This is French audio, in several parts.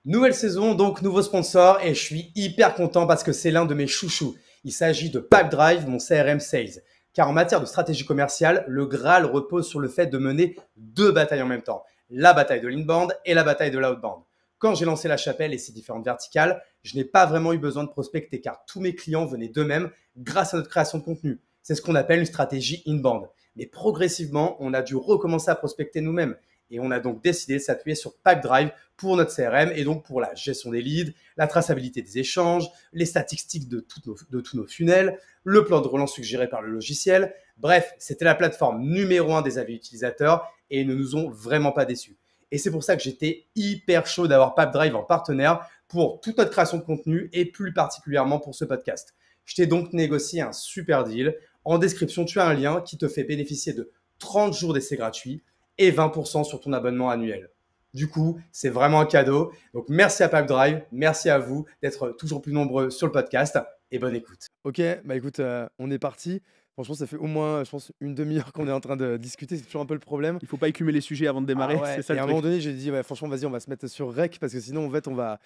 Nouvelle saison, donc nouveau sponsor, et je suis hyper content parce que c'est l'un de mes chouchous. Il s'agit de Pipedrive, mon CRM Sales. Car en matière de stratégie commerciale, le Graal repose sur le fait de mener deux batailles en même temps. La bataille de l'inbound et la bataille de l'outbound. Quand j'ai lancé la chapelle et ses différentes verticales, je n'ai pas vraiment eu besoin de prospecter car tous mes clients venaient d'eux-mêmes grâce à notre création de contenu. C'est ce qu'on appelle une stratégie inbound. Mais progressivement, on a dû recommencer à prospecter nous-mêmes. Et on a donc décidé de s'appuyer sur Pipedrive pour notre CRM et donc pour la gestion des leads, la traçabilité des échanges, les statistiques de tous nos funnels, le plan de relance suggéré par le logiciel. Bref, c'était la plateforme numéro 1 des avis utilisateurs et ils ne nous ont vraiment pas déçus. Et c'est pour ça que j'étais hyper chaud d'avoir Pipedrive en partenaire pour toute notre création de contenu et plus particulièrement pour ce podcast. Je t'ai donc négocié un super deal. En description, tu as un lien qui te fait bénéficier de 30 jours d'essai gratuit et 20% sur ton abonnement annuel. Du coup, c'est vraiment un cadeau. Donc, merci à Pipedrive, merci à vous d'être toujours plus nombreux sur le podcast et bonne écoute. Ok, bah écoute, on est parti. Franchement, ça fait au moins, je pense, une demi-heure qu'on est en train de discuter. C'est toujours un peu le problème. Il faut pas écumer les sujets avant de démarrer, Ah c'est ouais. ça Et le à un truc. moment donné, j'ai dit, ouais, franchement, vas-y, on va se mettre sur rec parce que sinon, en fait, on va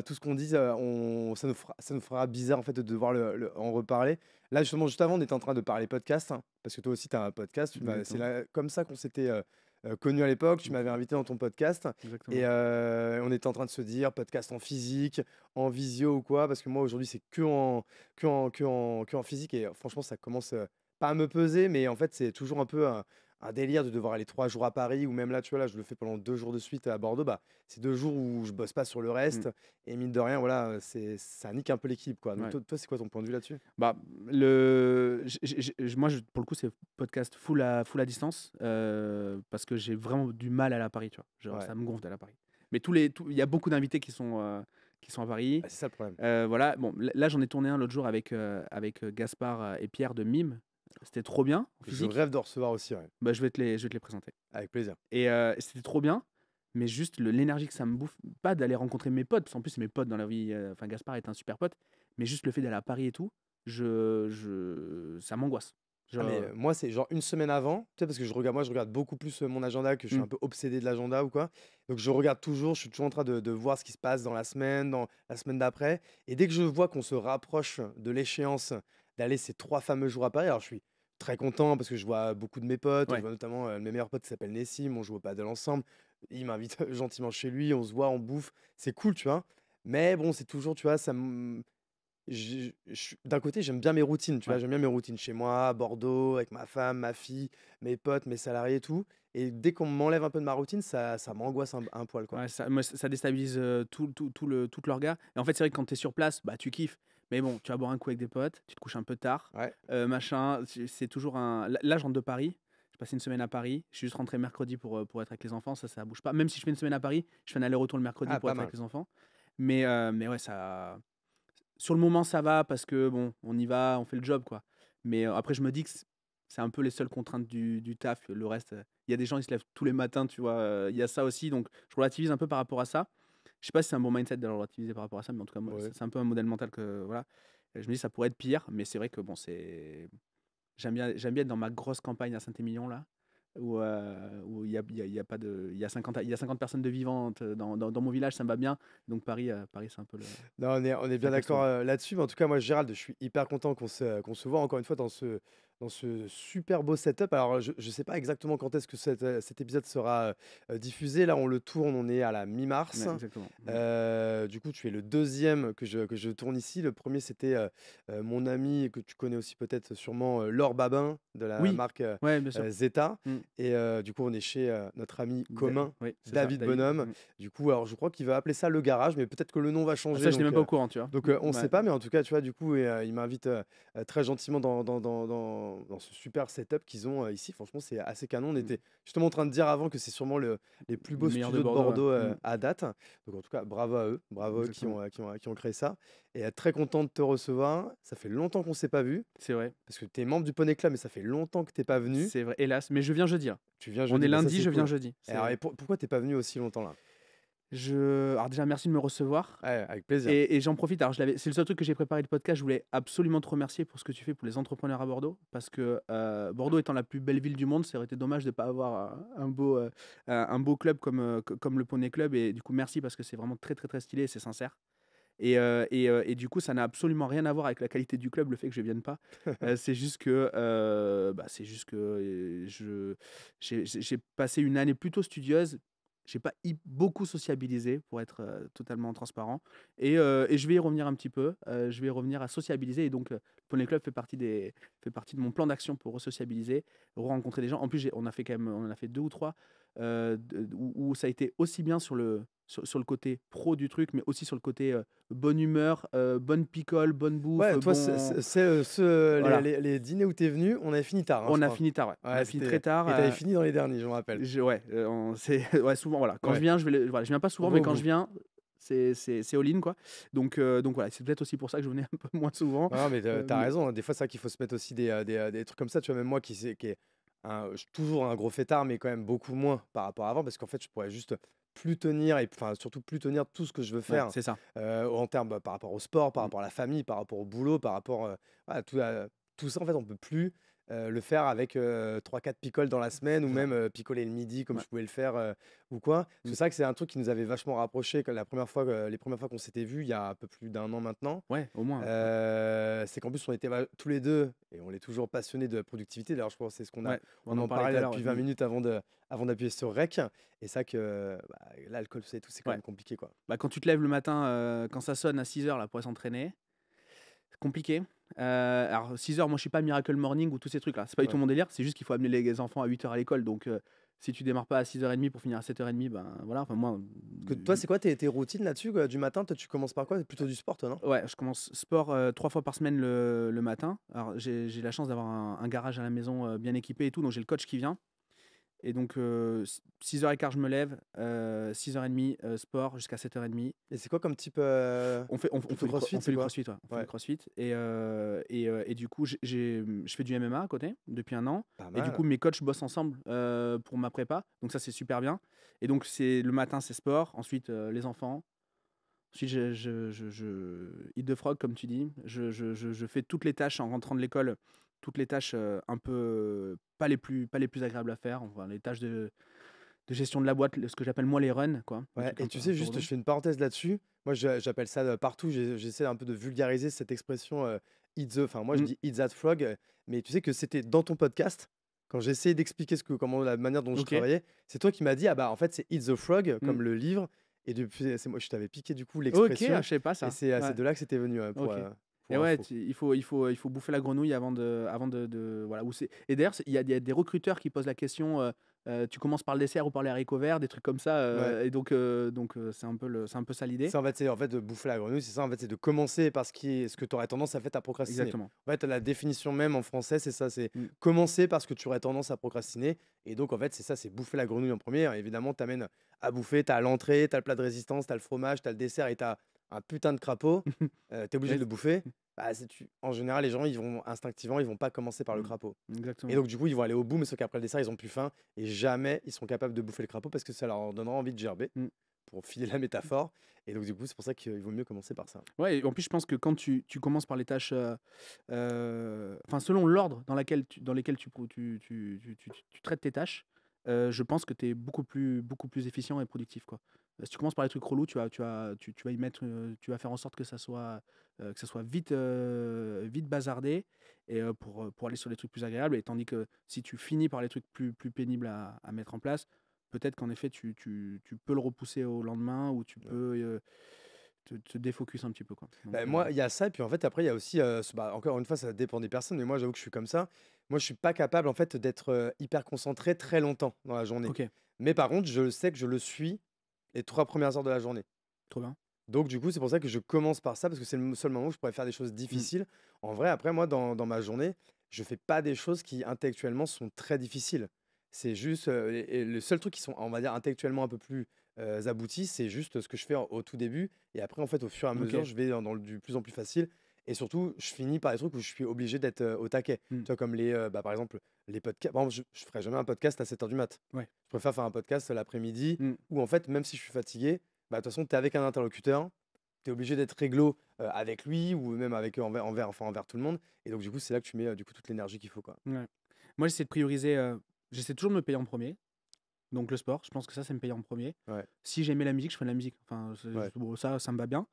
tout ce qu'on dit, ça nous fera bizarre en fait de devoir en reparler. Là, justement, juste avant, on était en train de parler podcast, hein, parce que toi aussi, tu as un podcast. C'est Exactement. comme ça qu'on s'était connus à l'époque. Tu m'avais invité dans ton podcast et Exactement. on était en train de se dire podcast en physique, en visio ou quoi, parce que moi, aujourd'hui, c'est que en physique et franchement, ça commence pas à me peser, mais en fait, c'est toujours un peu un délire de devoir aller 3 jours à Paris ou même là, tu vois, là, je le fais pendant 2 jours de suite à Bordeaux. Bah, c'est 2 jours où je bosse pas sur le Mmh. reste et mine de rien, voilà, ça nique un peu l'équipe, quoi. Donc Ouais. toi, c'est quoi ton point de vue là-dessus? Bah, moi, pour le coup, c'est podcast full à distance parce que j'ai vraiment du mal à aller à Paris, tu vois. Genre, Ouais, ça me gonfle d'aller à Paris. Mais il y a beaucoup d'invités qui sont à Paris. bah, c'est ça le problème. Voilà. Bon, là, j'en ai tourné un l'autre jour avec Gaspard et Pierre de Mime. C'était trop bien en Je physique. rêve de recevoir aussi, ouais, Bah, je vais te les présenter. avec plaisir. Et c'était trop bien, mais juste l'énergie que ça me bouffe, pas d'aller rencontrer mes potes, parce qu'en plus, c'est mes potes dans la vie. Enfin, Gaspard est un super pote, mais juste le fait d'aller à Paris et tout, ça m'angoisse. Ah mais Genre, moi, c'est genre une semaine avant, tu sais, parce que je regarde beaucoup plus mon agenda, que je suis hmm, un peu obsédé de l'agenda ou quoi. Donc je regarde toujours, je suis toujours en train de voir ce qui se passe dans la semaine d'après. Et dès que je vois qu'on se rapproche de l'échéance d'aller ces 3 fameux jours à Paris, alors je suis très content parce que je vois beaucoup de mes potes, je ouais. vois notamment mes meilleurs potes qui s'appellent Nessim, on joue au padel ensemble. Il m'invite gentiment chez lui, on se voit, on bouffe, c'est cool, tu vois. Mais bon, c'est toujours, tu vois, d'un côté, j'aime bien mes routines, tu vois? Ouais. J'aime bien mes routines chez moi, à Bordeaux, avec ma femme, ma fille, mes potes, mes salariés et tout. Et dès qu'on m'enlève un peu de ma routine, ça m'angoisse un poil, quoi. Ouais, ça déstabilise tout l'orga. Et en fait, c'est vrai que quand tu es sur place, bah, tu kiffes. Mais bon, tu vas boire un coup avec des potes, tu te couches un peu tard, Ouais. machin. C'est toujours un. Là, je rentre de Paris. J'ai passé une semaine à Paris. Je suis juste rentré mercredi pour être avec les enfants. Ça bouge pas. Même si je fais une semaine à Paris, je fais un aller-retour le mercredi Ah, pour pas être avec mal. les enfants. Mais ouais, ça. Sur le moment, ça va parce que bon, on y va, on fait le job, quoi. Mais après, je me dis que c'est un peu les seules contraintes du taf. Le reste, il y a des gens qui se lèvent tous les matins, tu vois. Il y a ça aussi, donc je relativise un peu par rapport à ça. Je sais pas si c'est un bon mindset de relativiser par rapport à ça, mais en tout cas, moi, Ouais. c'est un peu un modèle mental que voilà. Je me dis ça pourrait être pire, mais c'est vrai que bon, c'est j'aime bien être dans ma grosse campagne à Saint-Émilion là, où il y a pas de il y a 50 personnes de vivantes dans mon village, ça me va bien. Donc Paris c'est un peu le Non, on est ça bien casse tout, d'accord ouais. là-dessus. Mais en tout cas, moi, Gérald, je suis hyper content qu'on se voit encore une fois dans ce super beau setup. Alors, je ne sais pas exactement quand est-ce que cet épisode sera diffusé. Là, on le tourne, on est à la mi-mars. Ouais, exactement. Du coup, tu es le deuxième que je tourne ici. Le premier, c'était mon ami que tu connais aussi peut-être sûrement, Laure Babin de la Oui, marque ouais, bien sûr. Zeta. Mmh. Et du coup, on est chez notre ami commun, Oui, c'est ça, David David. Bonhomme. Mmh. Du coup, alors je crois qu'il va appeler ça le garage, mais peut-être que le nom va Ah changer. ça, je n'étais même pas au courant, tu vois? On ne Ouais. sait pas, mais en tout cas, tu vois, du coup, il m'invite très gentiment dans ce super setup qu'ils ont ici. Franchement, c'est assez canon. On Mmh. était justement en train de dire avant que c'est sûrement les plus Le beaux meilleur de studios de Bordeaux, ouais. Bordeaux Mmh. à date. Donc, en tout cas, bravo à eux Exactement. qui ont créé ça. Et très content de te recevoir. Ça fait longtemps qu'on ne s'est pas vu, C'est vrai, parce que tu es membre du Poney Club, mais ça fait longtemps que tu n'es pas venu. c'est vrai, hélas, mais je viens jeudi, hein. Tu viens On jeudi, est bah ça lundi, c'est je viens cool. jeudi. Et alors, pourquoi t'es pas venu aussi longtemps là? Alors déjà, merci de me recevoir. Ouais, avec plaisir. Et j'en profite. Alors, c'est le seul truc que j'ai préparé le podcast. Je voulais absolument te remercier pour ce que tu fais pour les entrepreneurs à Bordeaux. Parce que Bordeaux étant la plus belle ville du monde, ça aurait été dommage de ne pas avoir un beau club comme le Poney Club. Et du coup, merci parce que c'est vraiment très, très, très stylé et c'est sincère. Et du coup, ça n'a absolument rien à voir avec la qualité du club, le fait que je ne vienne pas. J'ai passé une année plutôt studieuse. J'ai pas beaucoup sociabilisé, pour être totalement transparent. Et je vais y revenir un petit peu. Je vais revenir à sociabiliser. Et donc, le Poney Club fait partie de mon plan d'action pour re-sociabiliser, rencontrer des gens. En plus, on en a fait 2 ou 3 où ça a été aussi bien sur le côté pro du truc, mais aussi sur le côté bonne humeur, bonne picole, bonne bouffe, Ouais, toi, Voilà. les dîners où t'es venu, on avait fini tard, hein, je On a crois. fini tard, ouais. On Ouais, a fini très c'était. tard. Et t'avais fini dans les derniers, je me rappelle. Ouais, ouais, souvent, voilà. Quand je Ouais, viens, voilà, je viens pas on souvent, va mais au quand je bout. viens, c'est all-in, quoi. Donc voilà, c'est peut-être aussi pour ça que je venais un peu moins souvent. Non, mais t'as Mais raison, hein. Des fois, c'est vrai qu'il faut se mettre aussi des trucs comme ça. Tu vois, même moi qui est toujours un gros fêtard, mais quand même beaucoup moins par rapport à avant, parce qu'en fait, je pourrais juste plus tenir, et enfin, surtout plus tenir tout ce que je veux ouais, faire c'est ça. en termes par rapport au sport, par Mmh. rapport à la famille, par rapport au boulot, par rapport tout ça, en fait, on peut plus le faire avec 3-4 picoles dans la semaine, ou C'est ça. même picoler le midi comme Ouais. je pouvais le faire ou quoi. Parce que Mmh. c'est vrai que c'est un truc qui nous avait vachement rapprochés les premières fois qu'on s'était vus, il y a un peu plus d'un an maintenant. Ouais, au moins. Ouais. C'est qu'en plus, on était tous les deux, et on est toujours passionnés de productivité. D'ailleurs, je pense que c'est ce qu'on a, Ouais, on on en en parlait parlait tout à là l'heure. depuis Ouais. 20 minutes avant d'appuyer sur Rec. Et ça que l'alcool, c'est tout, c'est quand Ouais. même compliqué, quoi. Bah, quand tu te lèves le matin, quand ça sonne à 6 h là, pour aller s'entraîner, c'est compliqué. Alors, 6 h, moi, je suis pas Miracle Morning ou tous ces trucs-là. C'est pas du tout Ouais. mon délire. C'est juste qu'il faut amener les enfants à 8 h à l'école. Donc, si tu démarres pas à 6 h 30 pour finir à 7 h 30, ben voilà. Enfin, moi, Que toi, c'est quoi tes routines là-dessus, quoi, du matin? Toi, tu commences par quoi? C'est plutôt du sport, toi, non? ouais, je commence sport 3 fois par semaine le matin. Alors, j'ai la chance d'avoir un garage à la maison bien équipé et tout. Donc, j'ai le coach qui vient. Et donc, 6 h 15, je me lève. 6 h 30, sport jusqu'à 7 h 30. Et c'est quoi comme type plutôt CrossFit, On fait c'est du quoi? crossfit, ouais. On fait du Ouais, crossfit. Et du coup, je fais du MMA à côté depuis un an. pas Et du coup, mal. mes coachs bossent ensemble pour ma prépa. Donc ça, c'est super bien. Et donc, le matin, c'est sport. Ensuite, les enfants. Ensuite, eat the frog, comme tu dis. Je fais toutes les tâches en rentrant de l'école. Toutes les tâches un peu pas les plus agréables à faire. Enfin, les tâches de gestion de la boîte, ce que j'appelle moi les runs, quoi. Les Ouais, trucs et un tu peu, sais, juste, relous. je fais une parenthèse là-dessus. Moi, j'appelle ça partout. J'essaie un peu de vulgariser cette expression Enfin, moi, je Mm, dis eat that frog. Mais tu sais que c'était dans ton podcast, quand j'ai essayé d'expliquer comment la manière dont je ok. travaillais, c'est toi qui m'as dit, ah bah, en fait, c'est eat the frog, Mm. comme le livre. Et depuis, c'est moi, je t'avais piqué du coup Ok, ah, l'expression. je sais pas Et ça. c'est Ouais, de là que c'était venu, ok. Et pour ouais, info. il faut bouffer la grenouille voilà. Et d'ailleurs, il y a des recruteurs qui posent la question, tu commences par le dessert ou par les haricots verts, des trucs comme ça. Ouais. Et donc, c'est un peu ça l'idée. C'est en fait de bouffer la grenouille, c'est ça, en fait, c'est de commencer par ce que tu aurais tendance à faire à procrastiner. Exactement. En fait, la définition même en français, c'est ça, c'est Mm. commencer par ce que tu aurais tendance à procrastiner. Et donc, en fait, c'est ça, c'est bouffer la grenouille en premier. Alors, évidemment, tu amènes à bouffer, tu as l'entrée, tu as le plat de résistance, tu as le fromage, tu as le dessert, et tu as un putain de crapaud. Tu es obligé de Ouais, le bouffer. Bah, en général, les gens, ils vont pas commencer par le mm, crapaud. Et exactement. donc, du coup, ils vont aller au bout, mais sauf qu'après le dessert, ils ont plus faim. Et jamais ils seront capables de bouffer le crapaud parce que ça leur donnera envie de gerber, Mm. pour filer la métaphore. Et donc, du coup, c'est pour ça qu'il vaut mieux commencer par ça. Ouais, et en plus, je pense que quand tu commences par les tâches, enfin, selon l'ordre dans lesquels tu traites tes tâches, je pense que tu es beaucoup plus efficient et productif, quoi. Si tu commences par les trucs relous, tu vas y mettre, tu vas faire en sorte que ça soit vite bazardé et pour aller sur les trucs plus agréables. Et tandis que si tu finis par les trucs plus pénibles à mettre en place, peut-être qu'en effet, tu peux le repousser au lendemain ou tu Ouais. peux te défocus un petit peu, quoi. Bah, Donc, moi, il y a ça, et puis en fait, après, il y a aussi, encore une fois, ça dépend des personnes, mais moi, j'avoue que je suis comme ça. Moi, je suis pas capable, en fait, d'être hyper concentré très longtemps dans la journée. OK, Mais par contre, je sais que je le suis les 3 premières heures de la journée. trop bien. Donc, du coup, c'est pour ça que je commence par ça, parce que c'est le seul moment où je pourrais faire des choses Mmh. difficiles. En vrai, après, moi, dans ma journée, je fais pas des choses qui, intellectuellement, sont très difficiles. C'est juste, et le seul truc qui sont, on va dire, intellectuellement un peu plus aboutis, c'est juste ce que je fais au tout début. Et après, en fait, au fur et à mesure, OK. je vais dans du plus en plus facile. Et surtout, je finis par des trucs où je suis obligé d'être au taquet. Mmh. Tu vois, comme par exemple, les podcasts. Par exemple, je ferai jamais un podcast à 7 h du mat. Ouais. Je préfère faire un podcast l'après-midi Mmh. où, en fait, même si je suis fatigué, bah, de toute façon, tu es avec un interlocuteur, tu es obligé d'être réglo avec lui ou même envers tout le monde. Et donc, du coup, c'est là que tu mets du coup toute l'énergie qu'il faut, quoi. Ouais. Moi, j'essaie de prioriser, j'essaie toujours de me payer en premier. Donc le sport, je pense que ça, c'est me payer en premier. Ouais, Si j'aimais la musique, je ferais de la musique. Enfin, ouais, bon, ça me va bien.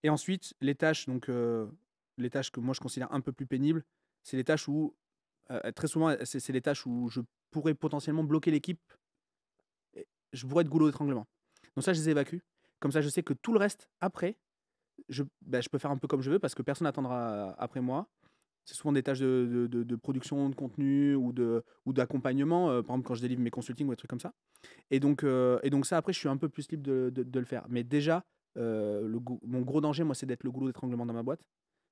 Et ensuite, les tâches que moi je considère un peu plus pénibles, c'est les tâches où, très souvent, c'est les tâches où je pourrais potentiellement bloquer l'équipe. Et je pourrais être goulot d'étranglement. Donc ça, je les évacue. Comme ça, je sais que tout le reste, après, je peux faire un peu comme je veux parce que personne n'attendra après moi. C'est souvent des tâches de production de contenu ou d'accompagnement, par exemple quand je délivre mes consultings ou des trucs comme ça. Et donc ça, après, je suis un peu plus libre de le faire. Mais déjà, mon gros danger, moi, c'est d'être le goulot d'étranglement dans ma boîte.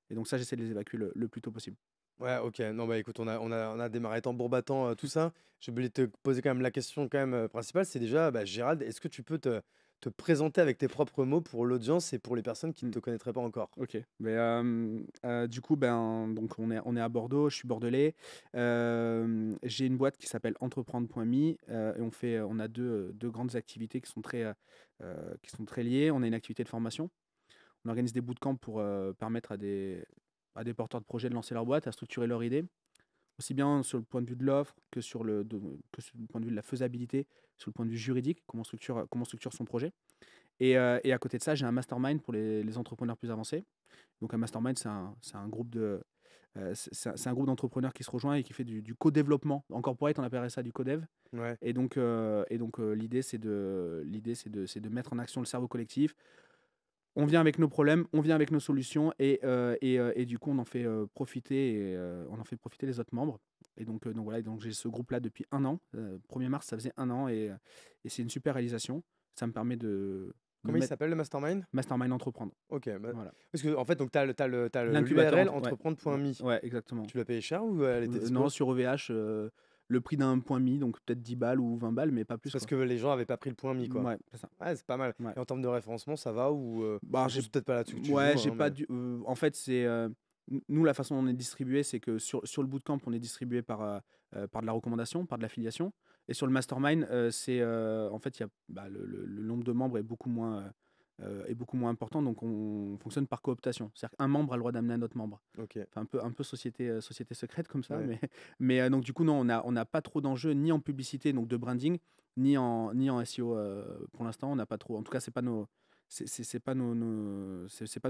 Et donc ça, j'essaie de les évacuer le plus tôt possible. ouais, ok. Non, bah écoute, on a démarré tambour battant tout ça. J'ai oublié de te poser quand même la question quand même principale. C'est déjà, bah, Gérald, est-ce que tu peux te présenter avec tes propres mots pour l'audience et pour les personnes qui ne Mm. te connaîtraient pas encore? Ok. Du coup, donc on est à Bordeaux, je suis bordelais. J'ai une boîte qui s'appelle entreprendre.me et on a deux grandes activités qui sont très liées. On a une activité de formation. On organise des bootcamps pour permettre à des porteurs de projets de lancer leur boîte, à structurer leur idée, aussi bien sur le point de vue de l'offre que sur le point de vue de la faisabilité, sur le point de vue juridique, comment on structure son projet. Et à côté de ça, j'ai un mastermind pour les entrepreneurs plus avancés. Donc un mastermind, c'est un groupe c'est un groupe d'entrepreneurs qui se rejoint et qui fait du co-développement. En corporate, on appellerait ça du co-dev. Ouais. Et donc, l'idée, c'est de mettre en action le cerveau collectif. On vient avec nos problèmes, on vient avec nos solutions et du coup, on en fait profiter les autres membres. Et donc voilà, donc j'ai ce groupe-là depuis 1 an. 1er mars, ça faisait 1 an et c'est une super réalisation. Ça me permet de Comment il mettre s'appelle le mastermind? Mastermind Entreprendre. Ok, bah, Voilà. parce que en fait, donc t'as L'incubateur, l'URL ouais, entreprendre.me. ouais, exactement. Tu l'as payé cher ou elle était Non, dispo? sur OVH, le prix d'un point mis, donc peut-être 10 balles ou 20 balles, mais pas C'est plus, parce quoi. que les gens avaient pas pris le point .me, quoi. Ouais, c'est ça. Ouais, c'est pas mal. Ouais. Et en termes de référencement, ça va ou Bah, bon, c'est peut-être pas là-dessus que tu ouais, joues, j'ai hein, pas mais en fait, nous, la façon dont on est distribué, c'est que sur le bootcamp, on est distribué par de la recommandation, par de l'affiliation. Et sur le mastermind, en fait, le nombre de membres est beaucoup moins important, donc on fonctionne par cooptation. C'est-à-dire qu'un membre a le droit d'amener un autre membre. ok. Enfin, un peu société secrète comme ça, Ouais. mais donc du coup, non, on n'a pas trop d'enjeux ni en publicité, donc de branding, ni en SEO pour l'instant. On n'a pas trop. En tout cas, c'est pas nos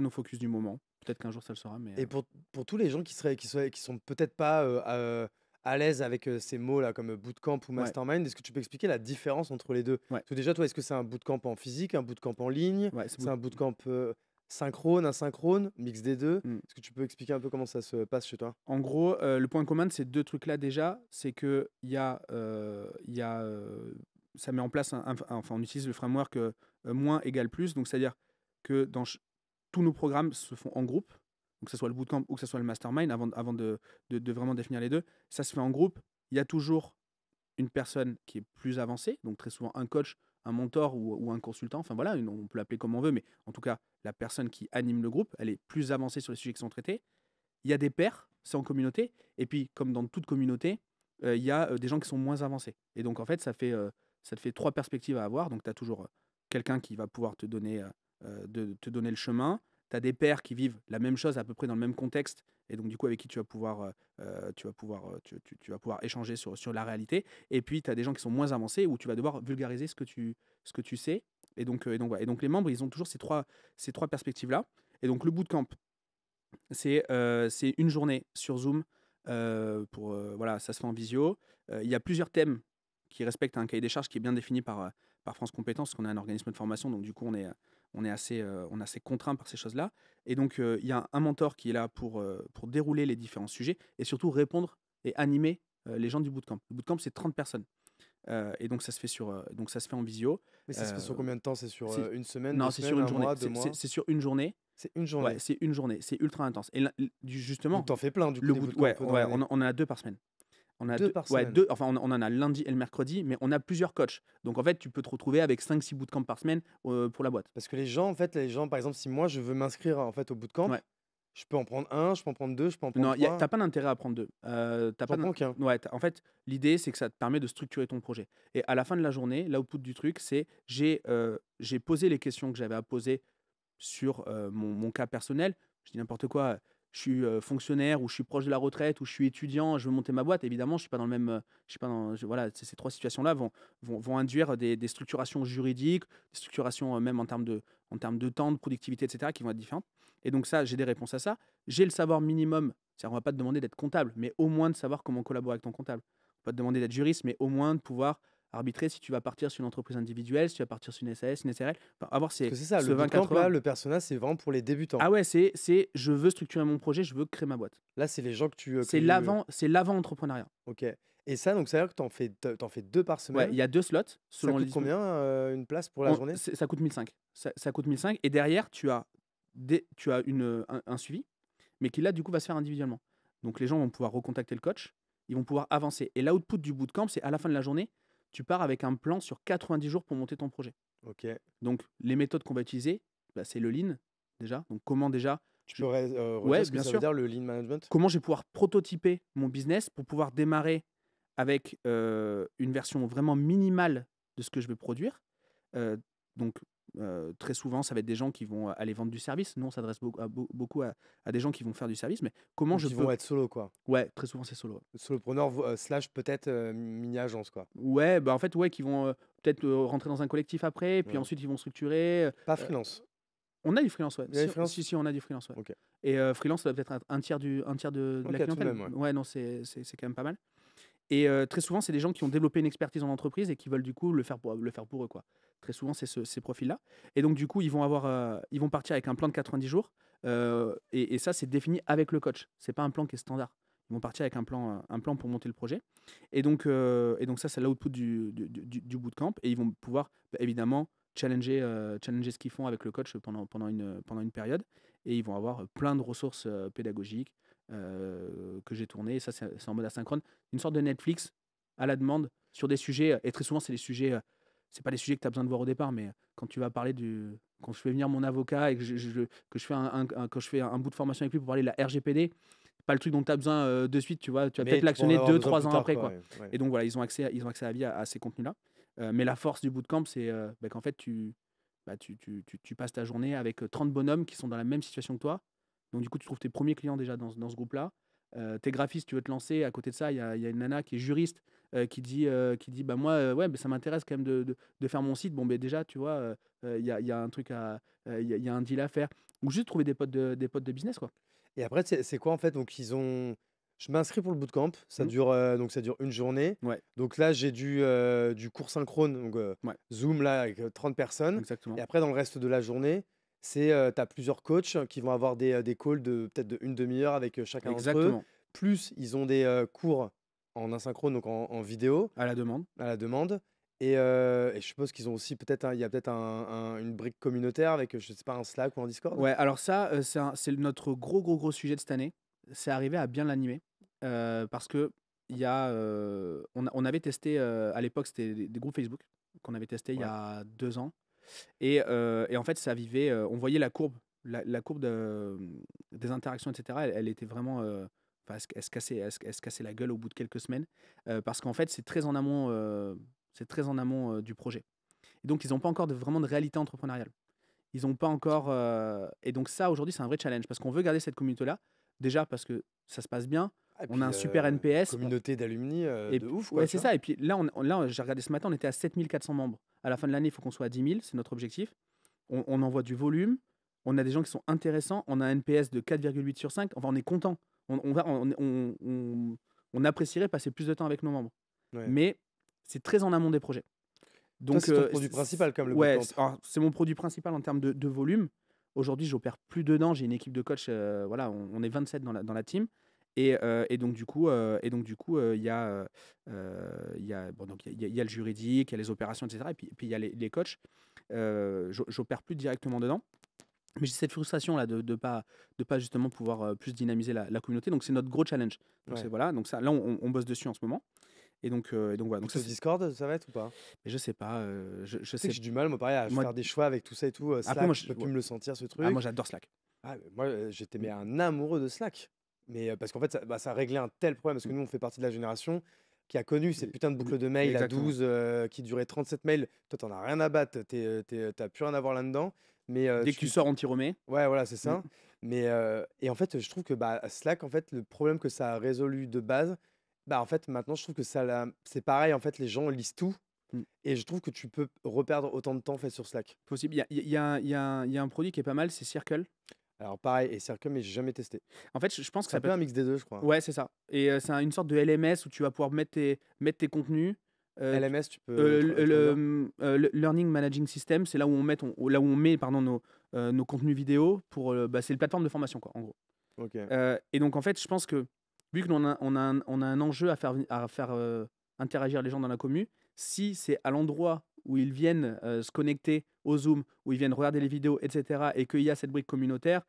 focus du moment. Peut-être qu'un jour ça le sera, mais Et pour tous les gens qui sont peut-être pas à l'aise avec ces mots-là, comme bootcamp ou ouais, mastermind, est-ce que tu peux expliquer la différence entre les deux? ouais, Parce que déjà, toi, est-ce que c'est un bootcamp en physique, un bootcamp en ligne? ouais, C'est un bootcamp synchrone, asynchrone, mix des deux? mm. Est-ce que tu peux expliquer un peu comment ça se passe chez toi? En gros, le point commun de ces deux trucs-là déjà, c'est que ça met en place enfin, on utilise le framework moins égale plus, donc c'est-à-dire que tous nos programmes se font en groupe, donc que ce soit le bootcamp ou que ce soit le mastermind, avant de vraiment définir les deux, ça se fait en groupe. Il y a toujours une personne qui est plus avancée, donc très souvent un coach, un mentor ou un consultant, enfin voilà, on peut l'appeler comme on veut, mais en tout cas, la personne qui anime le groupe, elle est plus avancée sur les sujets qui sont traités. Il y a des pairs, c'est en communauté, et puis comme dans toute communauté, il y a des gens qui sont moins avancés. Et donc en fait, ça te fait 3 perspectives à avoir. Donc tu as toujours quelqu'un qui va pouvoir te donner le chemin. Tu as des pairs qui vivent la même chose à peu près dans le même contexte, et donc du coup avec qui tu vas pouvoir échanger sur la réalité. Et puis tu as des gens qui sont moins avancés où tu vas devoir vulgariser ce que tu sais. Voilà. Et donc les membres, ils ont toujours ces trois perspectives-là. Et donc le bootcamp, c'est une journée sur Zoom. Voilà, ça se fait en visio. Il y a plusieurs thèmes qui respectent un cahier des charges qui est bien défini par France Compétences, parce qu'on est un organisme de formation, donc du coup, on est assez contraint par ces choses-là. Et donc, il y a un mentor qui est là pour dérouler les différents sujets et surtout répondre et animer les gens du bootcamp. Le bootcamp, c'est 30 personnes. Et donc, ça se fait en visio. Mais ça se fait sur Euh, combien de temps? C'est sur c'est- une semaine, non, deux c'est semaines, sur une un journée. mois, 2 mois? C'est sur une journée. C'est une Ouais, journée. c'est une journée, c'est ultra intense. Et là, Donc justement, t'en fais plein du coup le des boot, bootcamps ouais, dans ouais, l'année. on en a 2 par semaine. On a Deux deux, par ouais, semaine. enfin, on en a le lundi et le mercredi, mais on a plusieurs coachs. Donc en fait, tu peux te retrouver avec 5-6 bootcamps par semaine pour la boîte. Parce que les gens, par exemple, si moi je veux m'inscrire en fait au bootcamp, Ouais, Je peux en prendre un, je peux en prendre deux, je peux en prendre Non, trois. t'as pas d'intérêt à prendre deux. T'as pas J'en prends qu'un. Ouais, en fait, l'idée, c'est que ça te permet de structurer ton projet. Et à la fin de la journée, l'output du truc, c'est j'ai posé les questions que j'avais à poser sur mon cas personnel. Je dis n'importe quoi. Je suis fonctionnaire ou je suis proche de la retraite ou je suis étudiant, je veux monter ma boîte. Évidemment, je suis pas dans le même. Je suis pas dans, voilà, ces trois situations-là vont induire des structurations juridiques, des structurations même en termes de temps, de productivité, etc., qui vont être différentes. Et donc, ça, j'ai des réponses à ça. J'ai le savoir minimum. C'est-à-dire, on va pas te demander d'être comptable, mais au moins de savoir comment collaborer avec ton comptable. On va pas te demander d'être juriste, mais au moins de pouvoir arbitrer si tu vas partir sur une entreprise individuelle, si tu vas partir sur une SAS, une SRL. Enfin, avoir Parce que c'est ça, ce le bootcamp, 20-80. là, le persona, c'est vraiment pour les débutants. Ah ouais, c'est je veux structurer mon projet, je veux créer ma boîte. Là, c'est les gens que tu. C'est l'avant-entrepreneuriat. Ok. Et ça, donc, ça veut dire que t'en fais deux par Ouais, semaine. il y a 2 slots Ça selon les coûte combien une place pour la journée? Ça coûte 1 500. Ça coûte 1 500 et derrière, tu as un suivi, mais qui là, du coup, va se faire individuellement. Donc les gens vont pouvoir recontacter le coach, ils vont pouvoir avancer. Et l'output du bootcamp, c'est à la fin de la journée, tu pars avec un plan sur 90 jours pour monter ton projet. Ok. Donc les méthodes qu'on va utiliser, c'est le lean déjà. Donc comment déjà Tu peux redire Ouais, ce que bien ça sûr. veut dire, le lean management? Comment je vais pouvoir prototyper mon business pour pouvoir démarrer avec une version vraiment minimale de ce que je vais produire. Donc, très souvent, ça va être des gens qui vont aller vendre du service. Nous, on s'adresse beaucoup à des gens qui vont faire du service. Mais comment Donc, je ils peux... vont être solo, quoi. Ouais, très souvent, c'est solo. Solopreneur slash peut-être mini-agence, quoi. Ouais, bah en fait, ouais, qui vont peut-être rentrer dans un collectif après, puis Ouais. ensuite, ils vont structurer. Pas freelance. On a du freelance, ouais. Il y a des freelance? Si, on a du freelance, ouais. Ok. Et freelance, ça doit peut-être être un tiers de la Ok, tout de clientèle. même, ouais. Ouais, non, c'est quand même pas mal. Et très souvent, c'est des gens qui ont développé une expertise en entreprise et qui veulent du coup le faire pour eux, quoi. Très souvent, c'est ces profils-là. Et donc, du coup, ils vont partir avec un plan de 90 jours. Et ça, c'est défini avec le coach. C'est pas un plan qui est standard. Ils vont partir avec un plan pour monter le projet. Et donc ça, c'est l'output du bootcamp. Et ils vont pouvoir, évidemment, challenger ce qu'ils font avec le coach pendant une période. Et ils vont avoir plein de ressources pédagogiques que j'ai tournées. Et ça, c'est en mode asynchrone. Une sorte de Netflix à la demande sur des sujets. Et très souvent, c'est des sujets... c'est pas des sujets que tu as besoin de voir au départ, mais quand tu vas parler quand je fais venir mon avocat et que je fais un bout de formation avec lui pour parler de la RGPD, c'est pas le truc dont tu as besoin de suite, tu vois. Tu vas Mais peut-être tu pourras en l'actionner avoir 2-3 besoin plus ans tard, après, quoi, quoi. ouais. Et donc voilà, ils ont accès à vie à ces contenus-là. Mais la force du bootcamp, c'est qu'en fait, tu passes ta journée avec 30 bonhommes qui sont dans la même situation que toi. Donc du coup, tu trouves tes premiers clients déjà dans ce groupe-là. T'es graphiste, tu veux te lancer. À côté de ça, il y a une nana qui est juriste qui dit bah moi ouais, ça m'intéresse quand même de faire mon site. Bon, ben déjà, tu vois, il y a un truc il y a un deal à faire. Ou juste trouver des potes de business, quoi. Et après, c'est quoi en fait? Donc, je m'inscris pour le bootcamp. Ça dure une journée. Ouais, Donc là, j'ai du cours synchrone, donc ouais, Zoom là avec 30 personnes. exactement. Et après, dans le reste de la journée, tu as plusieurs coachs qui vont avoir des calls de peut-être de une demi-heure avec chacun d'entre eux. Exactement. Plus, ils ont des cours en asynchrone, donc en vidéo, À la demande. à la demande. Et je suppose qu'ils ont aussi il y a peut-être une brique communautaire avec, je sais pas, un Slack ou un Discord. Ouais, alors ça, c'est notre gros sujet de cette année. C'est arriver à bien l'animer. Parce que on avait testé, à l'époque, c'était des groupes Facebook qu'on avait testé il y Ouais. a 2 ans. Et en fait, ça vivait, on voyait la courbe, la courbe des interactions, etc. Elle était vraiment, enfin, elle se cassait la gueule au bout de quelques semaines, parce qu'en fait, c'est très en amont, du projet. Et donc, ils n'ont pas encore vraiment de réalité entrepreneuriale. Ils n'ont pas encore. Et donc, ça, aujourd'hui, c'est un vrai challenge parce qu'on veut garder cette communauté-là. Déjà parce que ça se passe bien. Ah, et On a un puis, super NPS. communauté d'alumni Et de ouf, ouais, quoi, c'est tu vois. ça. Et puis là, j'ai regardé ce matin, on était à 7400 membres. À la fin de l'année, il faut qu'on soit à 10 000. C'est notre objectif. On envoie du volume. On a des gens qui sont intéressants. On a un NPS de 4,8 sur 5. Enfin, on est content. On apprécierait passer plus de temps avec nos membres. Ouais. Mais c'est très en amont des projets. Toi, c'est ton produit principal, comme le ouais, bootcamp. c'est mon produit principal en termes de volume. Aujourd'hui, j'opère plus dedans. J'ai une équipe de coach. Voilà, on est 27 dans la team. Et donc du coup, il y a le juridique, il y a les opérations, etc. Et puis il y a les coachs. J'opère plus directement dedans. Mais j'ai cette frustration là de pas justement pouvoir plus dynamiser la communauté. Donc c'est notre gros challenge. Donc Ouais. voilà. Donc ça, là, on bosse dessus en ce moment. Et donc voilà. Donc Donc ça, sur Discord, ça va être ou pas? mais je sais pas. Je Tu sais sais. que j'ai du mal, moi, pareil, à Moi- faire des choix avec tout ça et tout. Slack, moi, je peux plus me le sentir, ce truc. Ah, moi, j'adore Slack. Ah, mais moi, j'étais mais un amoureux de Slack. Mais parce qu'en fait, ça réglait un tel problème. Parce que nous, on fait partie de la génération qui a connu ces putains de boucles de mails à Exactement. 12 qui duraient 37 mails. Toi, t'en as rien à battre. T'as plus rien à voir là-dedans. Mais Dès que tu sors, on t'y remet. ouais, voilà, c'est Mm. ça. Mais et en fait, je trouve que Slack, en fait, le problème que ça a résolu de base, en fait, maintenant, je trouve que c'est pareil. En fait, les gens lisent tout. Mm. Et je trouve que tu peux reperdre autant de temps fait sur Slack. Possible. Il y a un produit qui est pas mal, c'est Circle. Alors pareil, et Circle, mais j'ai jamais testé. En fait, je pense que C'est un ça peut peu un être. mix des deux, je crois. Ouais, c'est ça. Et c'est une sorte de LMS où tu vas pouvoir mettre tes contenus. LMS, tu peux Le Learning Managing System, c'est là où on met pardon, nos contenus vidéo c'est une plateforme de formation, quoi, en gros. Ok. Et donc, en fait, je pense que vu que on a un enjeu à faire interagir les gens dans la commu, si c'est à l'endroit où ils viennent se connecter au Zoom, où ils viennent regarder les vidéos, etc., et qu'il y a cette brique communautaire,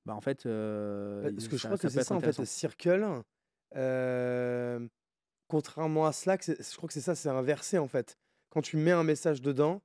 en fait, Parce que je crois que ça peut c'est être ça, en fait, intéressant. Circle, contrairement à Slack, je crois que c'est ça, c'est inversé, en fait. Quand tu mets un message dedans,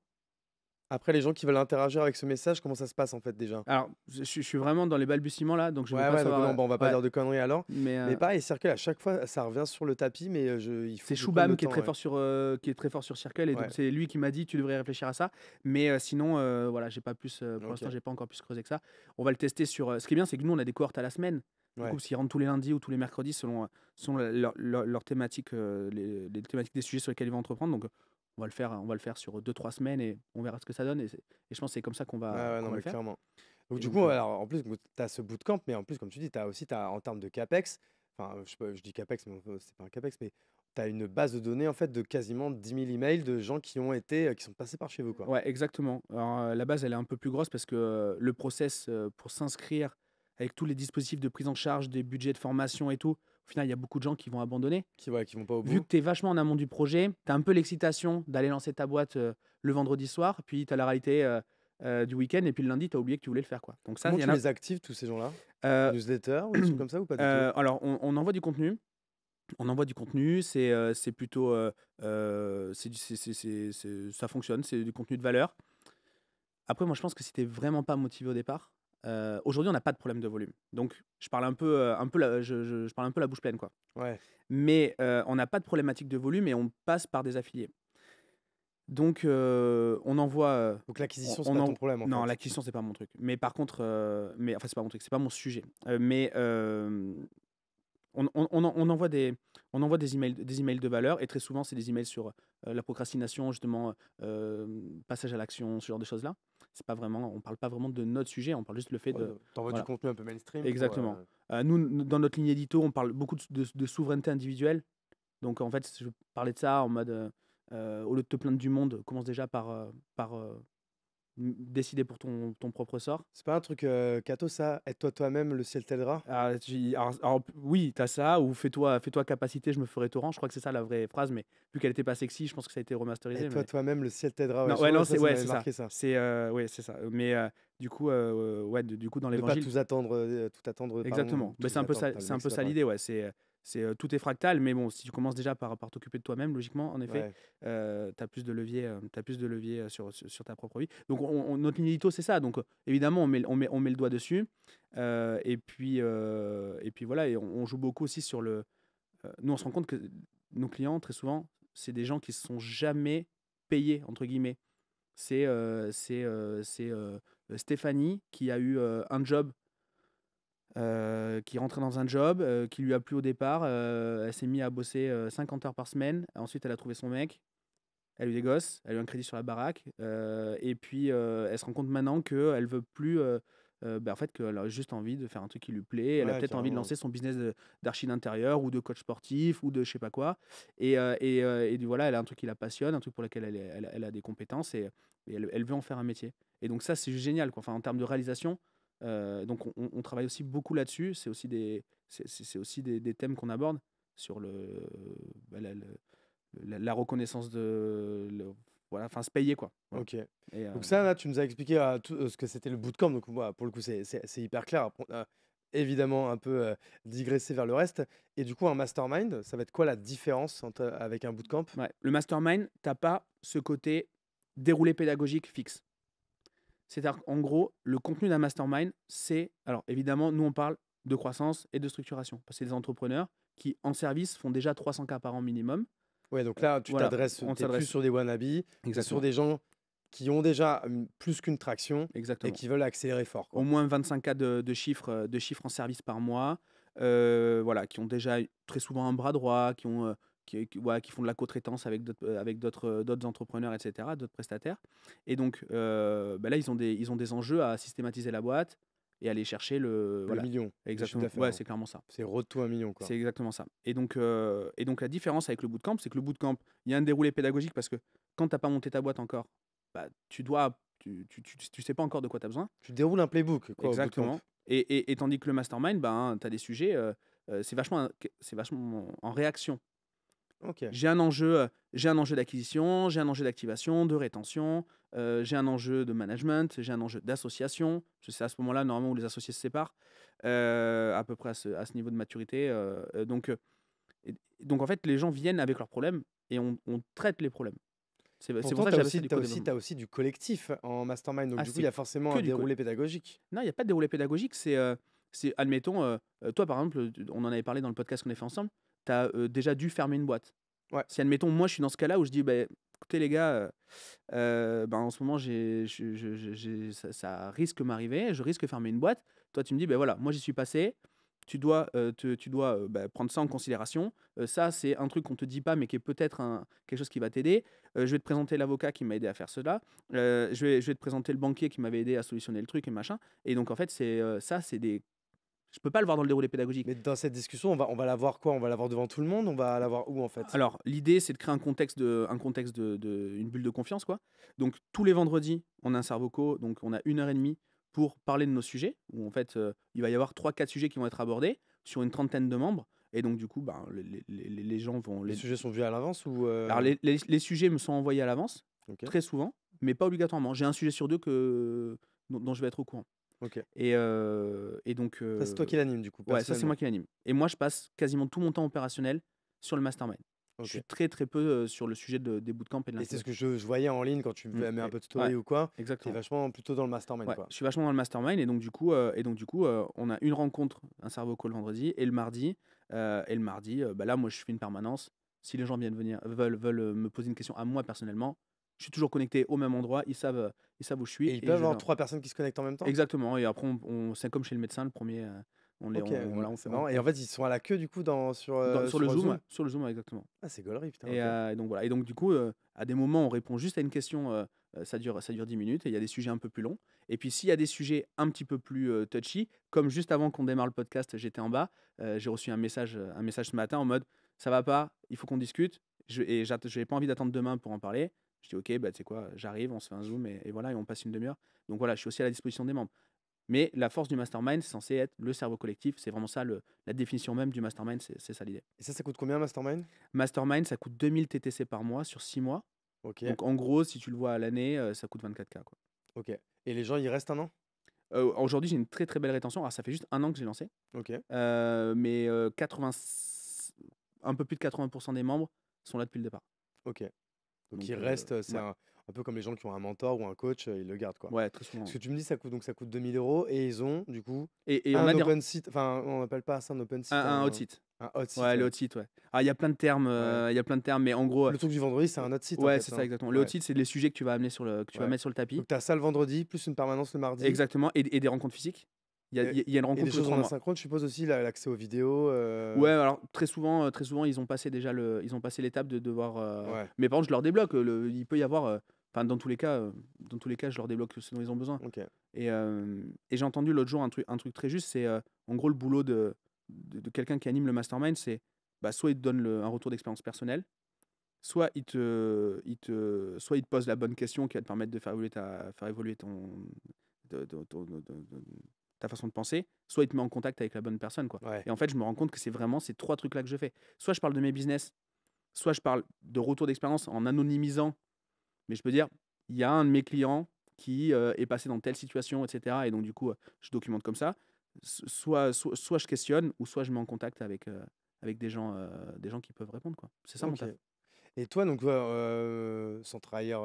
après, les gens qui veulent interagir avec ce message, comment ça se passe, en fait, déjà? Alors, je suis vraiment dans les balbutiements là, donc je ne veux Ouais, pas ouais, donc savoir. non, on va pas Ouais, dire de conneries alors. mais Mais pareil, Circle, à chaque fois, ça revient sur le tapis, mais il faut c'est que je prenne Shubham le qui est temps, très ouais. fort sur Circle, et donc Ouais, c'est lui qui m'a dit tu devrais réfléchir à ça. Mais sinon, voilà, j'ai pas plus, pour l'instant, ok, j'ai pas encore plus creusé que ça. On va le tester sur. Ce qui est bien, c'est que nous, on a des cohortes à la semaine. Du coup, ouais. s'ils rentrent tous les lundis ou tous les mercredis selon leur thématique, les thématiques des sujets sur lesquels ils vont entreprendre. Donc, on va le faire sur 2-3 semaines et on verra ce que ça donne. Et je pense que c'est comme ça qu'on Ouais, va, ouais, qu'on non, va mais le faire. clairement. Donc, Et du donc, coup, alors, en plus, tu as ce bootcamp, mais en plus, comme tu dis, tu as aussi, en termes de CAPEX, enfin, je, sais pas, je dis CAPEX, mais c'est pas un CAPEX, mais tu as une base de données, en fait, de quasiment 10 000 emails de gens qui sont passés par chez vous, quoi. Ouais, exactement. Alors, la base, elle est un peu plus grosse parce que le process pour s'inscrire avec tous les dispositifs de prise en charge, des budgets de formation et tout, au final, il y a beaucoup de gens qui vont abandonner. Qui vont pas au Vu bout. que tu es vachement en amont du projet, tu as un peu l'excitation d'aller lancer ta boîte le vendredi soir, puis tu as la réalité du week-end, et puis le lundi, tu as oublié que tu voulais le faire, quoi. Donc ça, Comment il y tu en a. les actives, tous ces gens-là? euh, Newsletter ou des trucs comme ça ou pas du tout? alors, on envoie du contenu. On envoie du contenu, c'est plutôt. Ça fonctionne, c'est du contenu de valeur. Après, moi, je pense que si tu vraiment pas motivé au départ, aujourd'hui, on n'a pas de problème de volume. Donc, je parle je parle un peu la bouche pleine, quoi. Ouais, Mais on n'a pas de problématique de volume et on passe par des affiliés. Donc, on envoie. donc l'acquisition, c'est on pas en- ton problème, en Non, fait. l'acquisition, c'est pas mon truc. Mais par contre, enfin, c'est pas mon truc, c'est pas mon sujet. On envoie des emails de valeur, et très souvent, c'est des emails sur la procrastination, justement, passage à l'action, ce genre de choses-là. C'est pas vraiment, on parle pas vraiment de notre sujet, on parle juste le fait Ouais, de. t'envoies du Voilà, contenu un peu mainstream pour... exactement. Nous, dans notre ligne édito, on parle beaucoup de souveraineté individuelle. Donc, en fait, je parlais de ça en mode, au lieu de te plaindre du monde, commence déjà par décider pour ton propre sort. C'est pas un truc cato, ça? Aide-toi toi-même, le ciel t'aidera? Alors, oui, t'as ça, ou fais-toi capacité, je me ferai torrent. Je crois que c'est ça la vraie phrase, mais vu qu'elle était pas sexy, je pense que ça a été remasterisé. Aide-toi Mais toi-même, le ciel t'aidera. Ouais, non, je ouais, crois non, que ça, c'est ça ouais, m'avait c'est ça. marqué, ça. Ouais, c'est ça. Mais du coup, ouais, du coup, dans Ne pas l'évangile, tout attendre, pardon, exactement. tout C'est un peu attendre, ça, putain, le c'est un mec, peu c'est la ça parole. l'idée, ouais. Tout est fractal, mais bon, si tu commences déjà par t'occuper de toi-même, logiquement, en effet, Ouais, tu as plus de levier, sur ta propre vie. Donc, notre ligne édito, c'est ça. Donc, évidemment, on met le doigt dessus. Et puis voilà, et on joue beaucoup aussi sur le. Nous, on se rend compte que nos clients, très souvent, c'est des gens qui ne se sont jamais payés, entre guillemets. C'est Stéphanie qui a eu un job, qui rentrait dans un job qui lui a plu au départ. Elle s'est mise à bosser 50 heures par semaine. Ensuite, elle a trouvé son mec. Elle a eu des gosses. Elle a eu un crédit sur la baraque. Et puis, elle se rend compte maintenant qu'elle veut plus. En fait, qu'elle a juste envie de faire un truc qui lui plaît. Elle a ouais, peut-être envie de carrément. lancer son business d'archi d'intérieur ou de coach sportif ou de je sais pas quoi. Et voilà, elle a un truc qui la passionne, un truc pour lequel elle a des compétences, et elle veut en faire un métier. Et donc, ça, c'est juste génial, quoi. Enfin, en termes de réalisation, donc on travaille aussi beaucoup là-dessus. C'est aussi des thèmes qu'on aborde sur bah, la reconnaissance voilà, enfin se payer, quoi. Voilà. Ok. Et, Donc ça, là, tu nous as expliqué tout, ce que c'était le bootcamp. Donc moi, pour le coup, c'est hyper clair. Après, on a évidemment un peu digressé vers le reste. Et du coup, un mastermind, ça va être quoi la différence avec un bootcamp? ouais, le mastermind, t'as pas ce côté déroulé pédagogique fixe. C'est-à-dire qu'en gros, le contenu d'un mastermind, c'est... Alors évidemment, nous on parle de croissance et de structuration. Parce que c'est des entrepreneurs qui, en service, font déjà 300 cas par an minimum. Ouais, donc là, tu Voilà, t'adresses, on t'es plus s'adresse... sur des wannabes, t'es sur Exactement, des gens qui ont déjà plus qu'une traction et exactement. qui veulent accélérer fort, Au quoi. moins 25 cas de chiffres en service par mois, voilà, qui ont déjà très souvent un bras droit, ouais, qui font de la co-traitance avec d'autres entrepreneurs, etc., d'autres prestataires. Et donc bah là, ils ont des enjeux à systématiser la boîte et aller chercher Le voilà, million de chiffre exactement. d'affaires, Ouais, hein. c'est clairement ça. C'est road to 1 million, quoi. C'est exactement ça. Et donc la différence avec le bootcamp, c'est que le bootcamp, il y a un déroulé pédagogique parce que quand tu n'as pas monté ta boîte encore, bah, tu sais pas encore de quoi tu as besoin. Tu déroules un playbook, quoi, au bootcamp. Exactement. Et tandis que le mastermind, ben, tu as des sujets, c'est vachement en réaction. Ok. J'ai un enjeu d'acquisition, j'ai un enjeu d'activation, de rétention, j'ai un enjeu de management, j'ai un enjeu d'association. C'est à ce moment-là, normalement, où les associés se séparent, à peu près à ce niveau de maturité. Donc, en fait, les gens viennent avec leurs problèmes et on traite les problèmes. C'est pour Pourtant, ça que j'appelle ça du t'as co-développement. aussi du collectif en mastermind. Donc, Ah, du coup, il y c'est a forcément que un du co. déroulé pédagogique. Non, il n'y a pas de déroulé pédagogique. Admettons, toi, par exemple, on en avait parlé dans le podcast qu'on a fait ensemble, tu as déjà dû fermer une boîte. Ouais. Si, admettons, moi, je suis dans ce cas-là où je dis, bah, écoutez, les gars, ben, en ce moment, ça risque de m'arriver, je risque de fermer une boîte. Toi, tu me dis, ben voilà, moi, j'y suis passé. Tu dois bah, prendre ça en considération. Ça, c'est un truc qu'on te dit pas, mais qui est peut-être quelque chose qui va t'aider. Je vais te présenter l'avocat qui m'a aidé à faire cela. Je vais te présenter le banquier qui m'avait aidé à solutionner le truc et machin. Et donc, en fait, c'est des. Je peux pas le voir dans le déroulé pédagogique. Mais dans cette discussion, on va la voir quoi? On va la voir devant tout le monde? On va la voir où, en fait? Alors, l'idée, c'est de créer une bulle de confiance, quoi. Donc, tous les vendredis, on a un cerveau-co, donc on a 1 heure et demie pour parler de nos sujets, où en fait, il va y avoir 3-4 sujets qui vont être abordés sur une trentaine de membres. Et donc, du coup, ben, les gens vont... Les sujets sont vus à l'avance ou Alors, les sujets me sont envoyés à l'avance, Ok. très souvent, mais pas obligatoirement. J'ai un sujet sur deux dont je vais être au courant. Ok. Et donc... Ça, c'est toi qui l'anime, du coup, Ouais, ça, c'est personnellement. moi qui l'anime. Et moi, je passe quasiment tout mon temps opérationnel sur le mastermind. Je Ok. suis très très peu sur le sujet des bootcamps et de Et c'est ce l'installation. que je voyais en ligne quand tu mets un peu de story Ouais, ou quoi. T'es exactement. vachement plutôt dans le mastermind, Ouais, quoi. je suis vachement dans le mastermind et donc du coup, on a une rencontre, un cerveau call vendredi et le mardi. Bah là, moi, je fais une permanence. Si les gens veulent me poser une question à moi personnellement, je suis toujours connecté au même endroit. Ils savent où je suis Et il et peut y je avoir leur... 3 personnes qui se connectent en même temps? Exactement. Et après, c'est comme chez le médecin, le premier. Ok, Voilà, on fait. c'est marrant. Et en fait, ils sont à la queue, du coup, Sur le sur Zoom, Zoom? ouais, sur le Zoom, ouais, exactement. Ah, c'est gaulerie, putain, Et, ok. et donc voilà. Et donc du coup, à des moments, on répond juste à une question, ça dure 10 minutes, et il y a des sujets un peu plus longs. Et puis s'il y a des sujets un petit peu plus touchy, comme juste avant qu'on démarre le podcast, j'étais en bas, j'ai reçu un message ce matin en mode ça va pas, il faut qu'on discute. Je n'avais pas envie d'attendre demain pour en parler. Je dis ok, bah tu sais quoi, j'arrive, on se fait un Zoom et voilà, et on passe une demi-heure. Donc voilà, je suis aussi à la disposition des membres. Mais la force du mastermind, c'est censé être le cerveau collectif. C'est vraiment ça, la définition même du mastermind, c'est ça l'idée. Et ça coûte combien, mastermind? Mastermind, ça coûte 2000 TTC par mois sur 6 mois. Ok, Donc en gros, si tu le vois à l'année, ça coûte 24K, quoi. ok. Et les gens, ils restent un an? Aujourd'hui, j'ai une très très belle rétention. Alors ça fait juste 1 an que j'ai lancé. Ok, Mais un peu plus de 80% des membres sont là depuis le départ. ok. Donc, Donc ils restent, c'est ouais, un peu comme les gens qui ont un mentor ou un coach, ils le gardent, quoi. ouais, très souvent. Ce que tu me dis, ça coûte 2000 € et ils ont, du coup, Et on un a open site, enfin, on n'appelle pas ça un open site, un hot site. un hot site, Ouais, le ouais. hot site, ouais. Ah, il y a plein de termes, Ouais. mais en gros, Le truc du vendredi, c'est un hot site, en ouais, fait, c'est ça hein. exactement. Le hot Ouais, site, c'est les sujets que tu vas amener que tu vas ouais. mettre sur le tapis. Donc, tu as ça le vendredi, plus une permanence le mardi, Exactement. Et des rencontres physiques. Il y a, et, il y a une et rencontre des tous les choses 3 en mois. asynchrone, je suppose aussi, l'accès aux vidéos. Ouais, alors très souvent, ils ont passé déjà ils ont passé l'étape de devoir. Ouais, Mais par contre, je leur débloque. Il peut y avoir. Enfin, dans tous les cas, je leur débloque ce dont ils ont besoin. ok. Et j'ai entendu l'autre jour un truc très juste. C'est en gros le boulot de quelqu'un qui anime le mastermind. C'est bah, soit il te donne un retour d'expérience personnelle, soit soit il te pose la bonne question qui va te permettre de faire évoluer ta façon de penser, soit il te met en contact avec la bonne personne, quoi. Ouais, Et en fait, je me rends compte que c'est vraiment ces 3 trucs-là que je fais. Soit je parle de mes business, soit je parle de retour d'expérience en anonymisant. Mais je peux dire, il y a un de mes clients qui est passé dans telle situation, etc. Et donc, du coup, je documente comme ça. Soit je questionne, ou soit je mets en contact avec des gens qui peuvent répondre, quoi. C'est ça mon ok. taf. Et toi, donc, sans trahir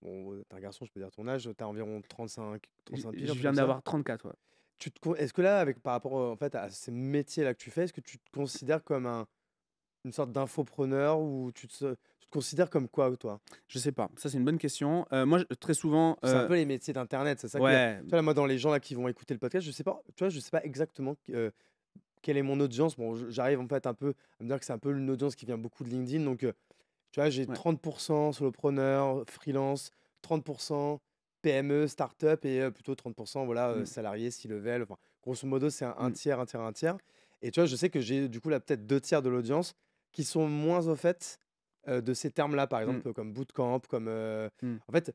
bon, t'es un garçon, je peux dire ton âge, t'as environ 35 piges, un Je truc viens comme ça. d'avoir 34, ouais. Est-ce que là, par rapport en fait, à ces métiers-là que tu fais, est-ce que tu te considères comme une sorte d'infopreneur ou tu te considères comme quoi, toi? Je sais pas, ça c'est une bonne question. Moi, très souvent, C'est un peu les métiers d'internet, c'est ça qui est. ouais, Tu vois, là, moi, dans les gens là qui vont écouter le podcast, je sais pas, tu vois, je sais pas exactement quelle est mon audience. Bon, j'arrive en fait un peu à me dire que c'est un peu une audience qui vient beaucoup de LinkedIn. Donc, tu vois, j'ai ouais, 30% solopreneur, freelance, 30% PME, start-up et plutôt 30% voilà, mmh, salarié, C-level. Enfin, grosso modo, c'est un mmh, tiers, un tiers, un tiers. Et tu vois, je sais que j'ai du coup là peut-être deux tiers de l'audience qui sont moins au fait de ces termes-là, par mmh, exemple, comme bootcamp, comme. mmh. En fait,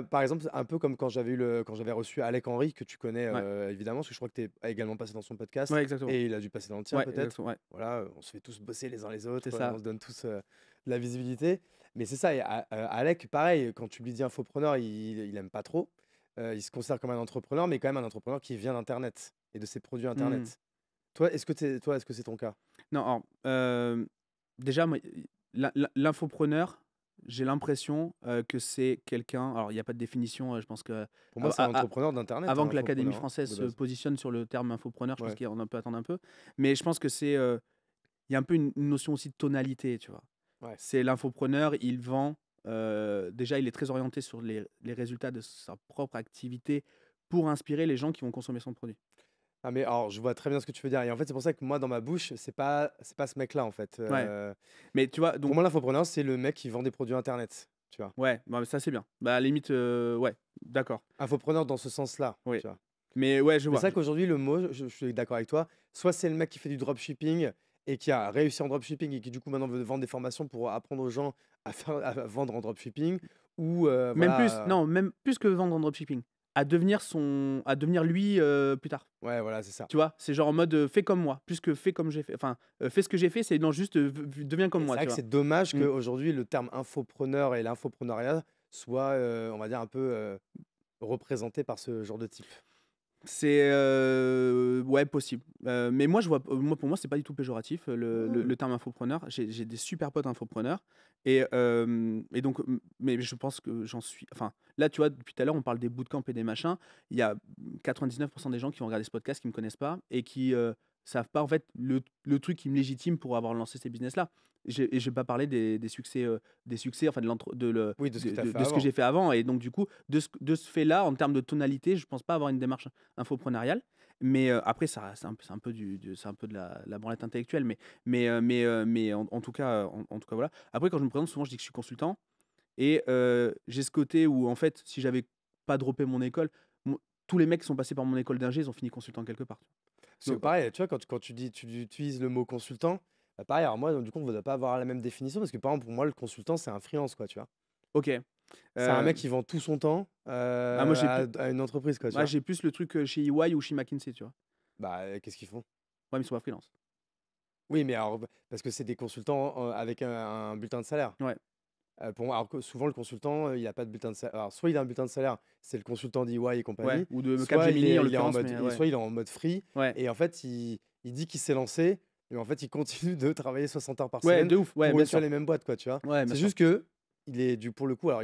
par exemple, un peu comme quand j'avais reçu Alec Henry, que tu connais Ouais, évidemment, parce que je crois que tu es également passé dans son podcast ouais, exactement. et il a dû passer dans le tien Ouais, peut-être. exactement, ouais, Voilà, on se fait tous bosser les uns les c'est autres, on ça. se donne tous de la visibilité. Mais c'est ça, et Alec, pareil, quand tu lui dis infopreneur, il aime pas trop. Il se considère comme un entrepreneur, mais quand même un entrepreneur qui vient d'Internet et de ses produits Mmh. Internet. Toi, est-ce que c'est ton cas? Non, alors, déjà, moi, l'infopreneur, j'ai l'impression, que c'est quelqu'un, alors il y a pas de définition, je pense que Pour moi, av c'est un a a entrepreneur d'Internet, un avant que l'Académie infopreneur, hein, française de se base. positionne sur le terme infopreneur, je pense Ouais, qu'on peut attendre un peu. Mais je pense que c'est, il y a un peu une notion aussi de tonalité, tu vois? ouais. C'est l'infopreneur, il vend, déjà il est très orienté sur les résultats de sa propre activité pour inspirer les gens qui vont consommer son produit. Ah mais alors, je vois très bien ce que tu veux dire et en fait, c'est pour ça que moi, dans ma bouche, c'est pas ce mec-là, en fait. Ouais, mais tu vois? Pour Donc moi, l'infopreneur, c'est le mec qui vend des produits internet, tu vois? ouais, bah, ça c'est bien. Bah, à la limite, ouais, d'accord, Infopreneur dans ce sens-là, oui. tu vois? Mais ouais, je Mais vois. c'est vrai qu'aujourd'hui, le mot, je suis d'accord avec toi, soit c'est le mec qui fait du dropshipping et qui a réussi en dropshipping et qui, du coup, maintenant veut vendre des formations pour apprendre aux gens à vendre en dropshipping ou Même plus, voilà, non, même plus que vendre en dropshipping, à devenir lui, plus tard. ouais, voilà, c'est ça. Tu vois? C'est genre en mode, fais comme moi, plus que fais comme j'ai fait. Enfin, fais ce que j'ai fait, c'est non, juste, deviens comme Et c'est moi, vrai tu que vois? c'est dommage Mmh. qu'aujourd'hui, le terme infopreneur et l'infopreneuriat soient, on va dire, un peu représentés par ce genre de type. C'est, ouais, possible. Mais moi, je vois moi, pour moi, c'est pas du tout péjoratif, Ouais. le terme infopreneur. J'ai des super potes infopreneurs et donc mais je pense que j'en suis enfin, là, tu vois, depuis tout à l'heure, on parle des bootcamps et des machins. Il y a 99 des gens qui vont regarder ce podcast qui me connaissent pas et qui, savent pas, en fait, le truc qui me légitime pour avoir lancé ces business-là. Je vais pas parler des succès, enfin, Oui, de ce que tu as fait de ce que avant. j'ai fait avant et donc du coup, de ce fait-là, en termes de tonalité, je pense pas avoir une démarche infopreneuriale. Mais après, ça, c'est un peu c'est un peu de la branlette intellectuelle. Mais en tout cas, en tout cas, voilà. Après, quand je me présente, souvent, je dis que je suis consultant. Et j'ai ce côté où, en fait, si j'avais pas droppé mon école, tous les mecs qui sont passés par mon école d'ingé, ils ont fini consultant quelque part. Parce que Donc, pareil, tu vois, quand tu utilises le mot consultant, bah pareil, alors moi, du coup, on ne va pas avoir la même définition parce que par exemple, pour moi, le consultant, c'est un freelance, quoi, tu vois. ok. C'est un Euh, mec qui vend tout son temps moi, j'ai plus, à une entreprise, quoi, tu moi, vois. j'ai plus le truc chez EY ou chez McKinsey, tu vois. Bah, qu'est-ce qu'ils font? Ouais, mais ils sont pas freelance. Oui, mais alors, parce que c'est des consultants avec un bulletin de salaire. Ouais. Pour moi, alors que souvent, le consultant, il n'a pas de bulletin de salaire. Alors, soit il a un bulletin de salaire, c'est le consultant d'EY et Ouais. compagnie, Ou de soit Capgemini, en il est en l'occurrence, mode, mais ouais. soit il est en mode free, Ouais. et en fait, il dit qu'il s'est lancé, mais en fait, il continue de travailler 60 heures par Ouais, semaine de ouf. Ouais, pour bien une seule sûr. et même boîte, quoi, tu vois. Ouais, bien C'est sûr. juste que, pour le coup, alors,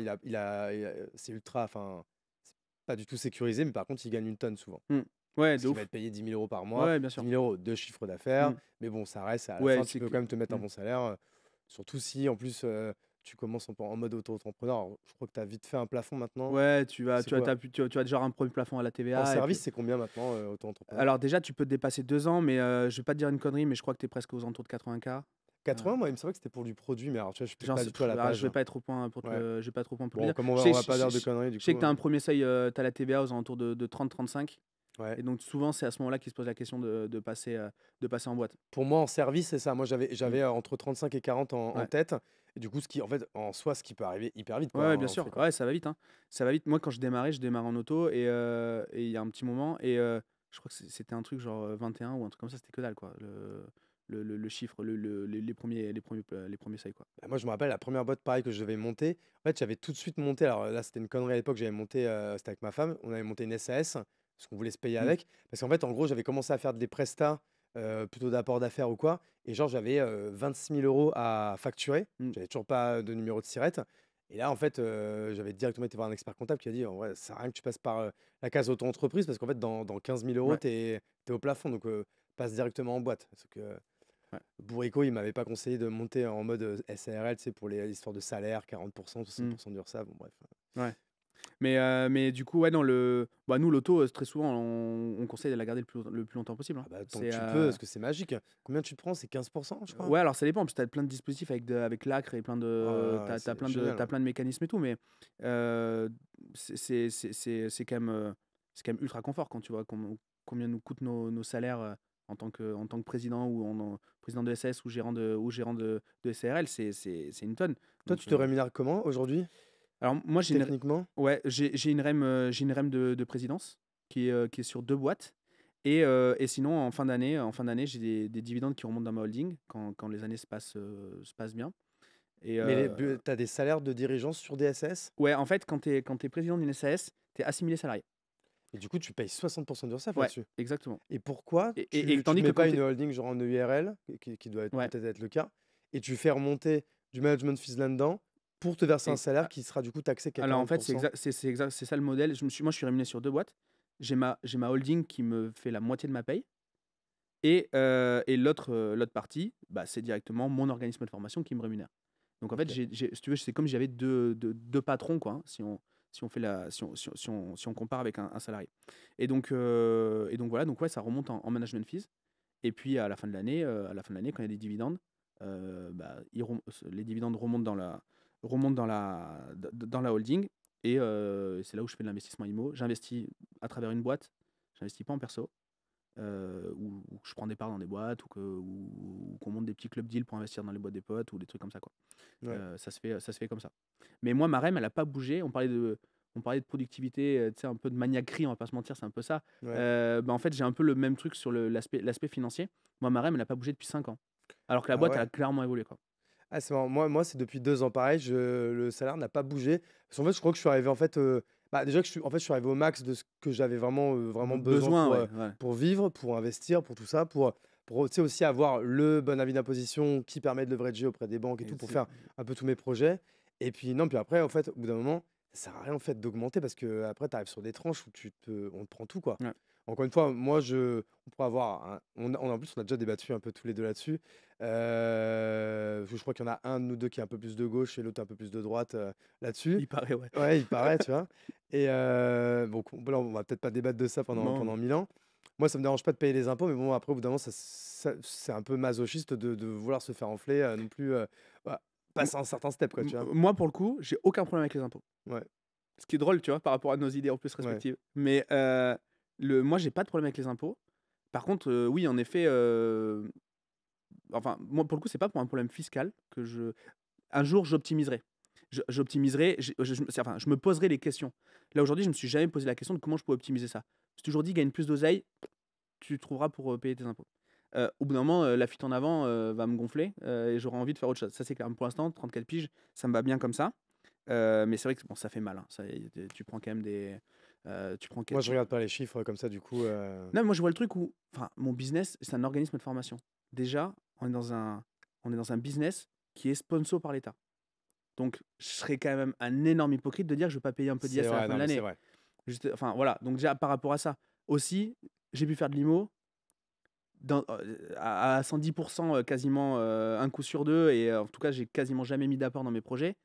c'est ultra, enfin, c'est pas du tout sécurisé, mais par contre, il gagne une tonne souvent. Mm. Ouais, Parce de qu'il va ouf. être payé 10 000 € par mois, Ouais, bien dix sûr. mille euros de chiffre d'affaires, Mm. mais bon, ça reste, à la Ouais, fin, tu c'est peux que. quand même te mettre un Mm. bon salaire, surtout si, en plus, tu commences en mode auto-entrepreneur. Alors, je crois que tu as vite fait un plafond maintenant. Ouais, C'est quoi? tu as déjà un premier plafond à la En TVA. Et puis, service, c'est combien maintenant, auto-entrepreneur? alors déjà, tu peux te dépasser 2 ans, mais je vais pas te dire une connerie, mais je crois que tu es presque aux alentours de 80K. 80, moi, il me semblait que c'était pour du produit, mais alors, tu vois, je suis peut-être pas du tout à la Je page. vais pas être au point Ouais. je vais pas être au point pour te le Bon, dire. comme on Je va, sais, on va pas dire de conneries, du je sais coup. que tu as un premier seuil, tu as la TVA aux alentours de 30-35. Ouais. Et donc souvent, c'est à ce moment-là qu'ils se posent la question de passer en boîte. Pour moi, en service, c'est ça. Moi, Mm. j'avais entre 35 et 40 en Ouais. tête. Et du coup, en fait, en soi, ce qui peut arriver hyper vite, quoi, Ouais, bien en sûr. vrai, quoi. Ouais, ça va vite, hein. Ça va vite. Moi, quand je démarre en auto et il y a un petit moment et je crois que c'était un truc genre 21 ou un truc comme ça, c'était que dalle, quoi. Le chiffre, les premiers seuils, quoi. Bah, moi, je me rappelle la première boîte pareil que je devais monter. En fait, j'avais tout de suite monté. Alors là, c'était une connerie à l'époque. J'avais monté, c'était avec ma femme. On avait monté une SAS parce qu'on voulait se payer Mm. avec. Parce qu'en fait, en gros, j'avais commencé à faire des prestats plutôt d'apport d'affaires ou quoi. Et genre, j'avais 26 000 € à facturer. Mm. J'avais toujours pas de numéro de SIRET. Et là, en fait, j'avais directement été voir un expert comptable qui a dit: «En vrai, ça sert à rien que tu passes par, la case auto-entreprise parce qu'en fait, dans 15 000 € Ouais, tu es au plafond, donc passe directement en boîte». Parce que ouais. Bourrico, il m'avait pas conseillé de monter en mode, SARL, tu sais, pour les histoires de salaire, 40 Mmh. 60 d'URSSAF, bon bref. Ouais. Mais du coup, ouais, non, nous, l'auto, très souvent, on conseille de la garder le plus longtemps possible, hein. Ah bah, tant que C'est, tu peux, parce que c'est magique. Combien tu te prends? C'est 15 je crois? ouais, alors ça dépend, parce que tu as plein de dispositifs avec l'acre et Oh là là, t'as c'est plein génial, t'as hein. plein de mécanismes et tout, mais euh, c'est quand même ultra confort quand tu vois combien nous coûtent nos salaires en tant que président président de SS ou gérant de SARL, c'est une tonne. Toi, Donc, tu te rémunères comment aujourd'hui, alors moi, techniquement? ouais, j'ai une REM de présidence qui est sur 2 boîtes et sinon en fin d'année, j'ai des dividendes qui remontent dans ma holding quand les années se passent bien et Mais tu as des salaires de dirigeants sur des SS? ouais, en fait, quand tu es président d'une SAS, tu es assimilé salarié. Et du coup, tu payes 60 d'URSSAF Ouais, là-dessus? exactement Et pourquoi et tu tandis mets que pas quand tu une es holding genre en EURL, qui doit ouais, peut-être être le cas, et tu fais remonter du management fees là-dedans pour te verser un et salaire qui sera du coup taxé qu'à alors en fait, 40? c'est ça le modèle. Moi, je suis rémunéré sur 2 boîtes. J'ai ma holding qui me fait la moitié de ma paye. Et l'autre partie, bah, c'est directement mon organisme de formation qui me rémunère. Donc en fait, OK. si tu veux, c'est comme si j'avais deux patrons, quoi, hein, si on compare avec un salarié. Et donc voilà, donc ouais, ça remonte en management fees. Et puis à la fin de l'année, quand il y a des dividendes, bah, les dividendes remontent dans la holding. Et c'est là où je fais de l'investissement IMO. J'investis à travers une boîte, j'investis pas en perso ou que je prends des parts dans des boîtes ou qu'on monte des petits clubs deals pour investir dans les boîtes des potes ou des trucs comme ça, quoi. Ouais, Ça se fait comme ça. Mais moi, ma REM, elle a pas bougé. On parlait de productivité, tu sais, un peu de maniaquerie, on va pas se mentir, c'est un peu ça. ouais. Bah, en fait, j'ai un peu le même truc sur l'aspect financier. Moi, ma REM, elle a pas bougé depuis 5 ans. Alors que la Ah boîte, elle ouais. a clairement évolué, quoi. Ah, c'est marrant. Moi, c'est depuis 2 ans pareil, le salaire n'a pas bougé. Parce qu'en fait, je crois que je suis arrivé en fait, bah, déjà que je suis arrivé au max de ce que j'avais vraiment besoin Besoin, ouais, ouais. pour vivre, pour investir, pour tout ça, pour tu sais, aussi avoir le bon avis d'imposition qui permet de leverager auprès des banques et Et tout pour faire c'est- un peu tous mes projets. Et puis non, puis après, en fait, au bout d'un moment, ça sert à rien en fait d'augmenter parce qu'après, tu arrives sur des tranches où on te prend tout, quoi. ouais. Encore une fois, moi, on pourrait avoir en plus, on a déjà débattu un peu tous les 2 là-dessus. Je crois qu'il y en a un de nous 2 qui est un peu plus de gauche et l'autre un peu plus de droite, là-dessus. Il paraît, ouais. Ouais, il paraît, tu vois? Et bon, là, on va peut-être pas débattre de ça Non. pendant 1000 ans. Moi, ça me dérange pas de payer les impôts, mais bon, après, au bout d'un moment, c'est un peu masochiste de vouloir se faire enfler, non plus, voilà, M- passer un certain step, quoi, tu vois? Moi, pour le coup, j'ai aucun problème avec les impôts. Ouais, Ce qui est drôle, tu vois, par rapport à nos idées en plus ouais, respectives. Mais moi, j'ai pas de problème avec les impôts. Par contre, oui, en effet, enfin, moi, pour le coup, c'est pas pour un problème fiscal que un jour, j'optimiserai. J'optimiserai, enfin, je me poserai les questions. Là, aujourd'hui, je me suis jamais posé la question de comment je peux optimiser ça. J'ai toujours dit, gagne plus d'oseille, tu trouveras pour payer tes impôts. Au bout d'un moment, la fuite en avant va me gonfler et j'aurai envie de faire autre chose. Ça, c'est clair. Pour l'instant, 34 piges, ça me va bien comme ça. Mais c'est vrai que bon, ça fait mal, hein. Tu prends quand même des. Tu prends, moi, je regarde pas les chiffres comme ça, du coup, Non, mais moi je vois le truc où. Enfin, mon business, c'est un organisme de formation. Déjà, on est dans un business qui est sponsor par l'État. Donc, je serais quand même un énorme hypocrite de dire que je ne vais pas payer un peu c'est d'IS à la vrai, fin de non, mais c'est l'année. vrai. Enfin, voilà. Donc, déjà, par rapport à ça, aussi, j'ai pu faire de l'IMO à 110% quasiment un coup sur deux. Et en tout cas, j'ai quasiment jamais mis d'apport dans mes projets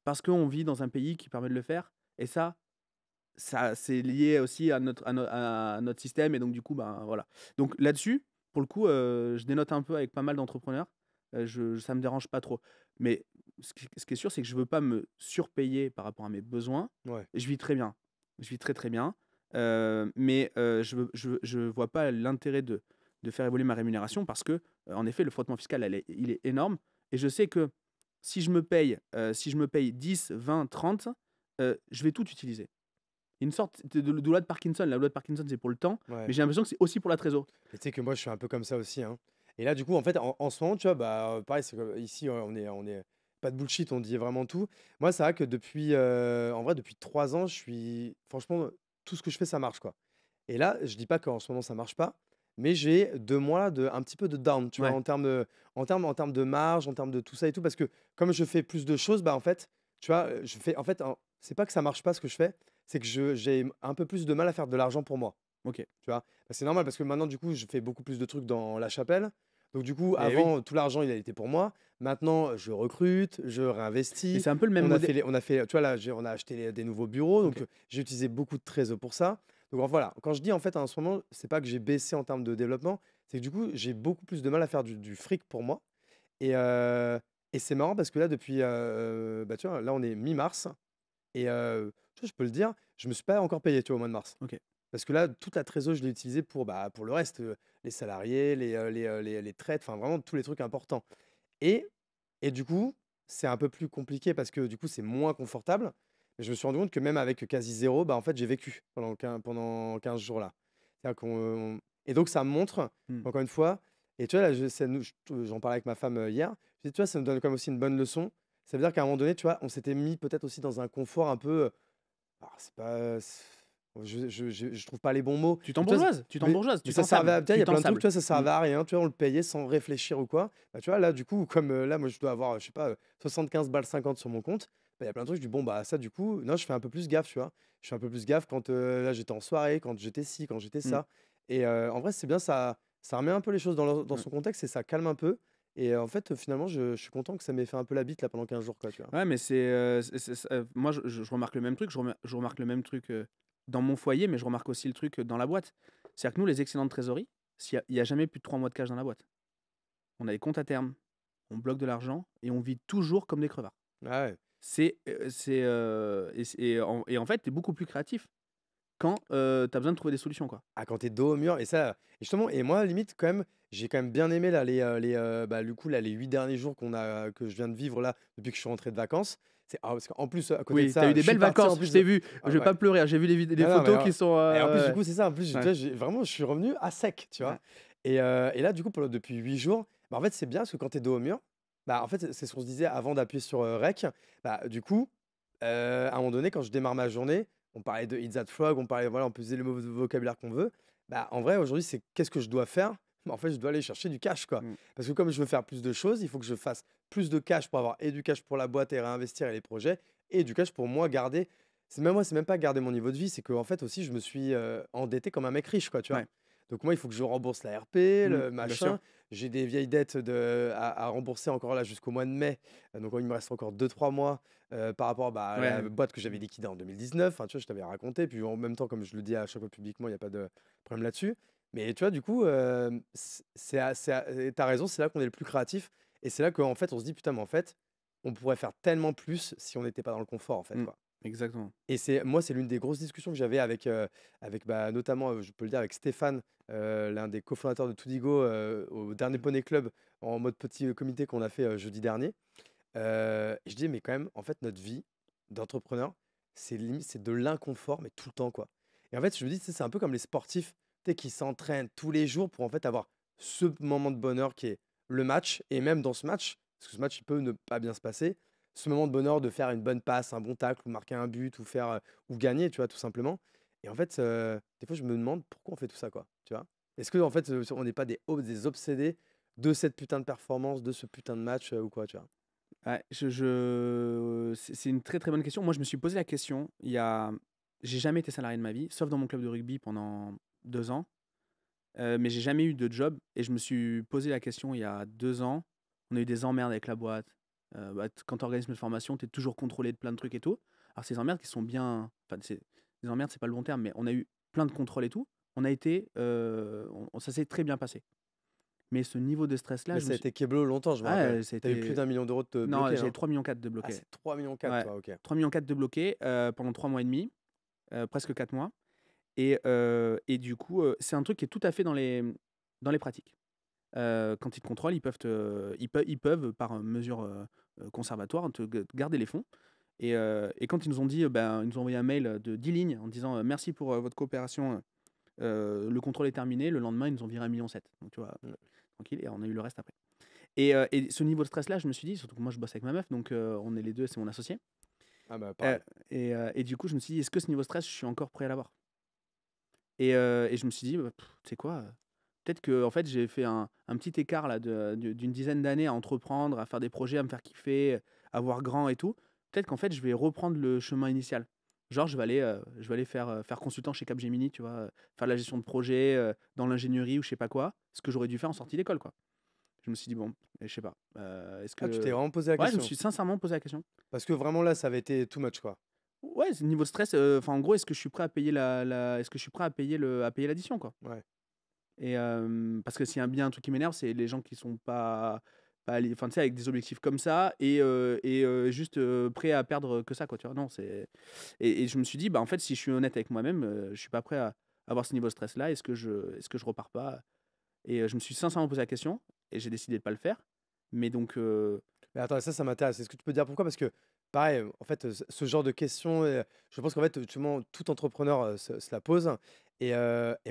parce qu'on vit dans un pays qui permet de le faire. Et ça c'est lié aussi à notre système. Et donc, du coup, ben, voilà. Donc, là-dessus, pour le coup, je dénote un peu avec pas mal d'entrepreneurs. Ça me dérange pas trop. Mais ce qui est sûr, c'est que je veux pas me surpayer par rapport à mes besoins. Ouais. Je vis très bien. Je vis très, très bien. Mais je vois pas l'intérêt de faire évoluer ma rémunération parce que, en effet, le frottement fiscal, il est énorme. Et je sais que si je me paye 10, 20, 30, je vais tout utiliser. Il y a une sorte de loi de Parkinson. La loi de Parkinson, c'est pour le temps, mais Ouais. j'ai l'impression que c'est aussi pour la trésor. Et tu sais que moi, je suis un peu comme ça aussi, hein. Et là, du coup, en fait, en ce moment, tu vois, bah, pareil, c'est comme ici, on est pas de bullshit, on dit vraiment tout. Moi, c'est vrai que en vrai, depuis 3 ans, franchement, tout ce que je fais, ça marche, quoi. Et là, je dis pas qu'en ce moment, ça marche pas, mais j'ai 2 mois un petit peu de down, tu vois, Ouais. en termes de marge, en termes de tout ça et tout, parce que comme je fais plus de choses, bah, en fait, tu vois, je fais, en fait, c'est pas que ça marche pas ce que je fais, c'est que j'ai un peu plus de mal à faire de l'argent pour moi. Ok. Tu vois? Bah, c'est normal parce que maintenant, du coup, je fais beaucoup plus de trucs dans la chapelle. Donc, du coup, Et oui. avant, tout l'argent, il a été pour moi. Maintenant, je recrute, je Mais réinvestis. c'est un peu le même modèle. On a fait, tu vois, là, on a acheté des nouveaux bureaux. Donc, Ok. j'ai utilisé beaucoup de trésors pour ça. Donc, voilà. Quand je dis, en fait, en ce moment, c'est pas que j'ai baissé en termes de développement, c'est que du coup, j'ai beaucoup plus de mal à faire du fric pour moi. Et, euh, et c'est marrant parce que là, depuis, bah, tu vois, là, on est mi-mars. Et tu vois, je peux le dire, je me suis pas encore payé, tu vois, au mois de mars. Ok. Parce que là, toute la trésor, je l'ai utilisée pour, bah, pour le reste, les salariés, les traites, enfin vraiment tous les trucs importants. Et, et du coup, c'est un peu plus compliqué parce que du coup, c'est moins confortable. Mais je me suis rendu compte que même avec quasi zéro, bah, en fait, j'ai vécu pendant 15 jours là. C'est-à-dire et donc, ça me montre, Hmm. encore une fois, et tu vois, là, j'en parlais avec ma femme hier, je dis, tu vois, ça me donne comme aussi une bonne leçon. Ça veut dire qu'à un moment donné, tu vois, on s'était mis peut-être aussi dans un confort un peu. Alors, c'est pas. Je trouve pas les bons mots. Tu Mais tu vois, t'embourgeoises, mais tu ça t'en servait sables, à. Tu vois, il y tu a t'en plein de trucs, tu sables. vois, ça servait à rien, tu vois, on le payait sans réfléchir ou quoi. Bah, tu vois, là, du coup, comme là, moi, je dois avoir, je sais pas, 75 balles 50 sur mon compte, bah, il y a plein de trucs, je dis, bon, bah, ça, du coup, non, je fais un peu plus gaffe, tu vois. Je fais un peu plus gaffe quand là, j'étais en soirée, quand j'étais ci, quand j'étais Hmm. ça. Et en vrai, c'est bien, ça remet un peu les choses dans Ouais. son contexte et ça calme un peu. Et en fait, finalement, je suis content que ça m'ait fait un peu la bite là pendant 15 jours, quoi, tu vois. Ouais, mais moi, je remarque le même truc. Je remarque le même truc dans mon foyer, mais je remarque aussi le truc dans la boîte. C'est-à-dire que nous, les excédents de trésorerie, il y a jamais plus de 3 mois de cash dans la boîte. On a des comptes à terme, on bloque de l'argent et on vit toujours comme des crevards. Ah ouais. Et en fait, tu es beaucoup plus créatif quand tu as besoin de trouver des solutions, quoi. Ah, quand t'es dos au mur et ça et justement et moi limite quand même, j'ai quand même bien aimé là bah, du coup là les 8 derniers jours que je viens de vivre là depuis que je suis rentré de vacances. Parce qu'en plus à côté de Oui, tu as eu ça, des je suis belles parti en vacances, je plus t'ai vu. Je vais ouais. pas pleurer, hein, j'ai vu les Non, non, mais photos qui sont. et en plus du coup c'est ça, en plus tu Ouais. vois, vraiment je suis revenu à sec, tu Ouais. vois? Et là du coup depuis 8 jours, bah, en fait c'est bien parce que quand t'es dos au mur, bah, en fait c'est ce qu'on se disait avant d'appuyer sur, rec, bah, du coup, à un moment donné quand je démarre ma journée, on parlait de Eat That Frog, on parlait voilà, on peut utiliser le vocabulaire qu'on veut. Bah, en vrai aujourd'hui c'est qu'est-ce que je dois faire? Bah, en fait je dois aller chercher du cash, quoi. Mm. Parce que comme je veux faire plus de choses, il faut que je fasse plus de cash pour avoir et du cash pour la boîte et réinvestir et les projets et du cash pour moi garder c'est même pas garder mon niveau de vie, c'est qu'en fait aussi je me suis, endetté comme un mec riche, quoi, tu vois? Ouais. Donc moi, il faut que je rembourse la RP, Mm, le bien sûr. machin. J'ai des vieilles dettes à rembourser encore là jusqu'au mois de mai. Donc il me reste encore 2 3 mois, par rapport, bah, à la Ouais. boîte que j'avais liquidée en 2019. Enfin, tu vois, je t'avais raconté. Puis en même temps, comme je le dis à chaque fois publiquement, il y a pas de problème là-dessus. Mais tu vois, du coup, tu raison, c'est là qu'on est le plus créatif et c'est là qu'en fait, on se dit: «Putain, mais en fait, on pourrait faire tellement plus si on n'était pas dans le confort, en fait, Mm, quoi». exactement. Et c'est l'une des grosses discussions que j'avais avec bah, notamment, je peux le dire avec Stéphane, l'un des cofondateurs de Toodigo, au dernier Poney Club, en mode petit, comité qu'on a fait, jeudi dernier. Et je dis: «Mais quand même, en fait, notre vie d'entrepreneur, c'est de l'inconfort, mais tout le temps, quoi». Et en fait, je me dis, tu sais, c'est un peu comme les sportifs, tu sais, qui s'entraînent tous les jours pour, en fait, avoir ce moment de bonheur qui est le match et même dans ce match, parce que ce match, il peut ne pas bien se passer, ce moment de bonheur de faire une bonne passe, un bon tacle ou marquer un but ou ou gagner, tu vois, tout simplement. Et en fait, des fois, je me demande pourquoi on fait tout ça, quoi, tu vois? Est-ce qu'en fait, on n'est pas des obsédés de cette putain de performance, de ce putain de match, ou quoi, tu vois? Ouais, c'est une très très bonne question. Moi, je me suis posé la question. J'ai jamais été salarié de ma vie, sauf dans mon club de rugby pendant 2 ans. Mais j'ai jamais eu de job et je me suis posé la question il y a 2 ans. On a eu des emmerdes avec la boîte. Quand tu organises une formation, tu es toujours contrôlé de plein de trucs et tout. Alors, ces emmerdes qui sont bien. Enfin, les emmerdes, c'est pas le bon terme, mais on a eu plein de contrôles et tout. On a été. Ça s'est très bien passé. Mais ce niveau de stress-là, Mais je me ça a suis. été Keblo longtemps, je me rappelle. Ah, ça a Tu as eu plus été. d'1 million d'euros de Non, bloqués, j'ai hein? 3,4 millions de Ah, bloqués. c'est 3,4 millions, Ouais, toi, OK. 3,4 millions de bloqués pendant 3 mois et demi, presque 4 mois. Et du coup, c'est un truc qui est tout à fait dans les pratiques. Quand ils te contrôlent, ils peuvent par mesure conservatoire, te garder les fonds. Et quand ils nous ont dit, ils nous ont envoyé un mail de 10 lignes en disant merci pour votre coopération, le contrôle est terminé. Le lendemain, ils nous ont viré 1,7 million. Donc, tu vois, Mmh. tranquille, et on a eu le reste après. Et ce niveau de stress-là, je me suis dit, surtout que moi, je bosse avec ma meuf, donc on est les deux, c'est mon associé. Ah bah, Euh, pareil. et du coup, je me suis dit, est-ce que ce niveau de stress, je suis encore prêt à l'avoir? Et je me suis dit, tu sais quoi, peut-être que en fait, j'ai fait un petit écart là d'une dizaine d'années à entreprendre, à faire des projets, à me faire kiffer, à voir grand et tout. peut-être qu'en fait, je vais reprendre le chemin initial. Genre, je vais aller faire consultant chez Capgemini, tu vois, faire la gestion de projet dans l'ingénierie ou je sais pas quoi, ce que j'aurais dû faire en sortie d'école, quoi. Je me suis dit, bon, je sais pas, est-ce Ah, tu t'es que. vraiment posé la Ouais, je me question? suis sincèrement posé la question. Parce que vraiment là, ça avait été too much, quoi. Ouais, c'est niveau stress, enfin, en gros, est-ce que je suis prêt à payer est-ce que je suis prêt à payer l'addition, quoi. Ouais. Et parce que s'il y a bien un truc qui m'énerve, c'est les gens qui sont pas enfin, tu sais, avec des objectifs comme ça et juste prêts à perdre que ça, quoi, tu vois. Non, et je me suis dit, bah, en fait, si je suis honnête avec moi-même, je suis pas prêt à avoir ce niveau de stress-là. Est-ce que je repars pas? Et je me suis sincèrement posé la question et j'ai décidé de pas le faire. Mais donc, Mais attends, ça m'intéresse. Est-ce que tu peux dire pourquoi? Parce que, pareil, en fait, ce genre de questions, je pense qu'en fait, justement, tout entrepreneur se la pose. Et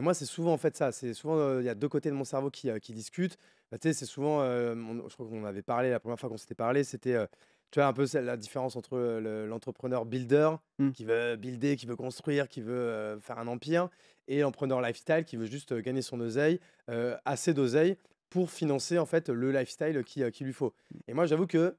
moi, c'est souvent en fait ça. C'est souvent, il y a deux côtés de mon cerveau qui discutent. Bah, tu sais, c'est souvent, je crois qu'on avait parlé la première fois qu'on s'était parlé, c'était, tu vois, un peu la différence entre l'entrepreneur builder mmh, qui veut builder, qui veut construire, qui veut faire un empire, et l'entrepreneur lifestyle qui veut juste gagner son oseille, assez d'oseille pour financer en fait le lifestyle qu'il lui faut. Et moi, j'avoue que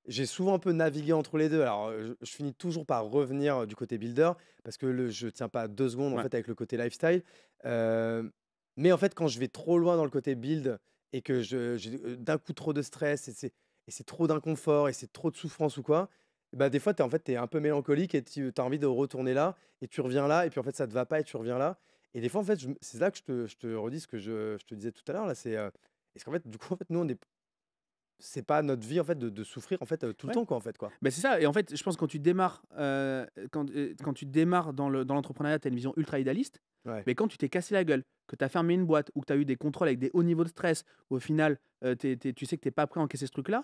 j'ai souvent un peu navigué entre les 2. Alors, je finis toujours par revenir, du côté builder parce que je tiens pas 2 secondes, en ouais, fait, avec le côté lifestyle. Hem, mais en fait, quand je vais trop loin dans le côté build et que j'ai, d'un coup trop de stress et c'est trop d'inconfort et c'est trop de souffrance ou quoi, bah, des fois, tu en fait, tu es un peu mélancolique et tu as envie de retourner là et tu reviens là et puis, en fait, ça te va pas et tu reviens là. Et des fois, en fait, c'est là que je te redis ce que je te disais tout à l'heure là, c'est, est-ce qu'en fait, du coup, en fait, nous, on est c'est pas notre vie, en fait, de souffrir, en fait, tout le ouais. temps, quoi, en fait, quoi. Bah, c'est ça et en fait, je pense que quand tu démarres, quand tu démarres dans l'entrepreneuriat, tu as une vision ultra idéaliste, Ouais. mais quand tu t'es cassé la gueule, que tu as fermé une boîte ou que tu as eu des contrôles avec des hauts niveaux de stress, au final, tu sais que tu es pas prêt à encaisser ce truc-là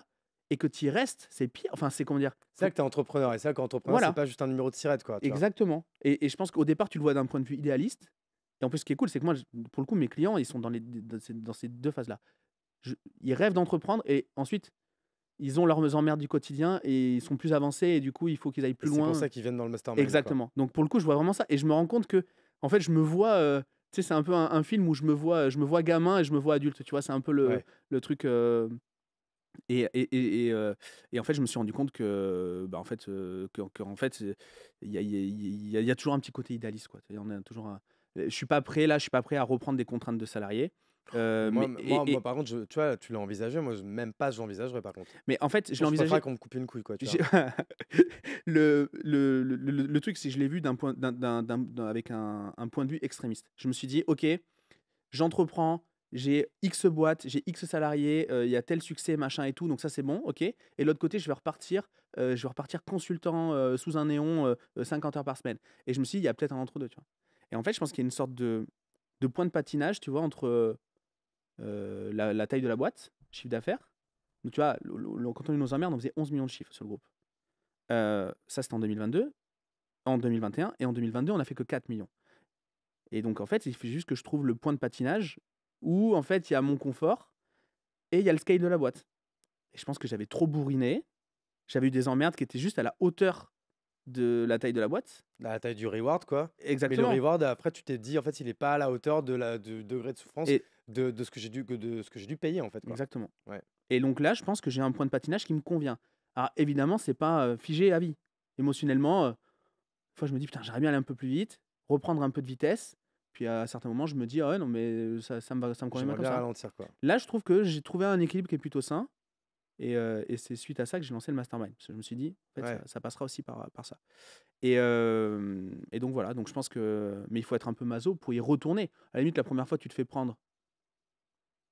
et que tu y restes, c'est pire. Enfin, c'est comment dire? C'est là que tu es entrepreneur et c'est là qu'entrepreneur, c'est Voilà, pas juste un numéro de sirette, quoi, tu vois? exactement et je pense qu'au départ, tu le vois d'un point de vue idéaliste et en plus, ce qui est cool, c'est que moi, pour le coup, mes clients, ils sont dans ces 2 phases-là. Ils rêvent d'entreprendre et ensuite, ils ont leurs emmerdes du quotidien et ils sont plus avancés et du coup, il faut qu'ils aillent Et plus c'est pour loin. ça qu'ils viennent dans le mastermind, quoi. Exactement. Donc pour le coup, je vois vraiment ça et je me rends compte que, en fait, je me vois, tu sais, c'est un peu un film où je me vois gamin et je me vois adulte, tu vois? C'est un peu Ouais. le truc, et en fait, je me suis rendu compte que, bah, en fait, qu'en fait, il y a toujours un petit côté idéaliste, quoi. Tu sais, on a toujours un je suis pas prêt à reprendre des contraintes de salarié, Mais moi mais m moi moi, par contre, tu vois, tu l'as envisagé, moi, même pas je l'envisagerais, par contre. en fait, je l'ai Moi, je préfère envisagé. qu'on me coupe une couille, quoi, tu J'ai vois? le truc, c'est que je l'ai vu avec un point de vue extrémiste. Je me suis dit: «OK, j'entreprends, j'ai X boîtes, j'ai X salariés, il y a tel succès, machin et tout, donc ça, c'est bon, OK. Et de l'autre côté, je vais repartir consultant, sous un néon, 50 heures par semaine». Et je me suis dit: «Il y a peut-être un entre 2», tu vois? Et en fait, je pense qu'il y a une sorte de point de patinage, tu vois, entre, la taille de la boîte, chiffre d'affaires. Donc tu vois, quand on a eu nos emmerdes, on faisait 11 millions de chiffres sur le groupe. Ça, c'était en 2022. En 2021 et en 2022, on a fait que 4 millions. Et donc, en fait, il faut juste que je trouve le point de patinage où, en fait, il y a mon confort et il y a le scale de la boîte. Et je pense que j'avais trop bourriné. J'avais eu des emmerdes qui étaient juste à la hauteur de la taille de la boîte. La taille du reward, quoi. Mais le Exactement. reward, après, tu t'es dit, en fait, il est pas à la hauteur du degré de souffrance Et de ce que j'ai dû payer, en fait, quoi. exactement. Ouais. Et donc là, je pense que j'ai un point de patinage qui me convient. Alors, évidemment, c'est pas figé à vie. Émotionnellement, des fois, je me dis: «Putain, j'aimerais bien aller un peu plus vite, reprendre un peu de vitesse». Puis à certains moments, je me dis: «Ah ouais, non, mais ça me convient bien J'aimerais comme bien ça». ralentir, quoi. Là, je trouve que j'ai trouvé un équilibre qui est plutôt sain et c'est suite à ça que j'ai lancé le mastermind. Parce que je me suis dit: «En fait, ça Ouais. ça passera aussi par ça» et donc voilà, donc je pense que mais il faut être un peu maso pour y retourner. À la limite, la première fois, tu te fais prendre,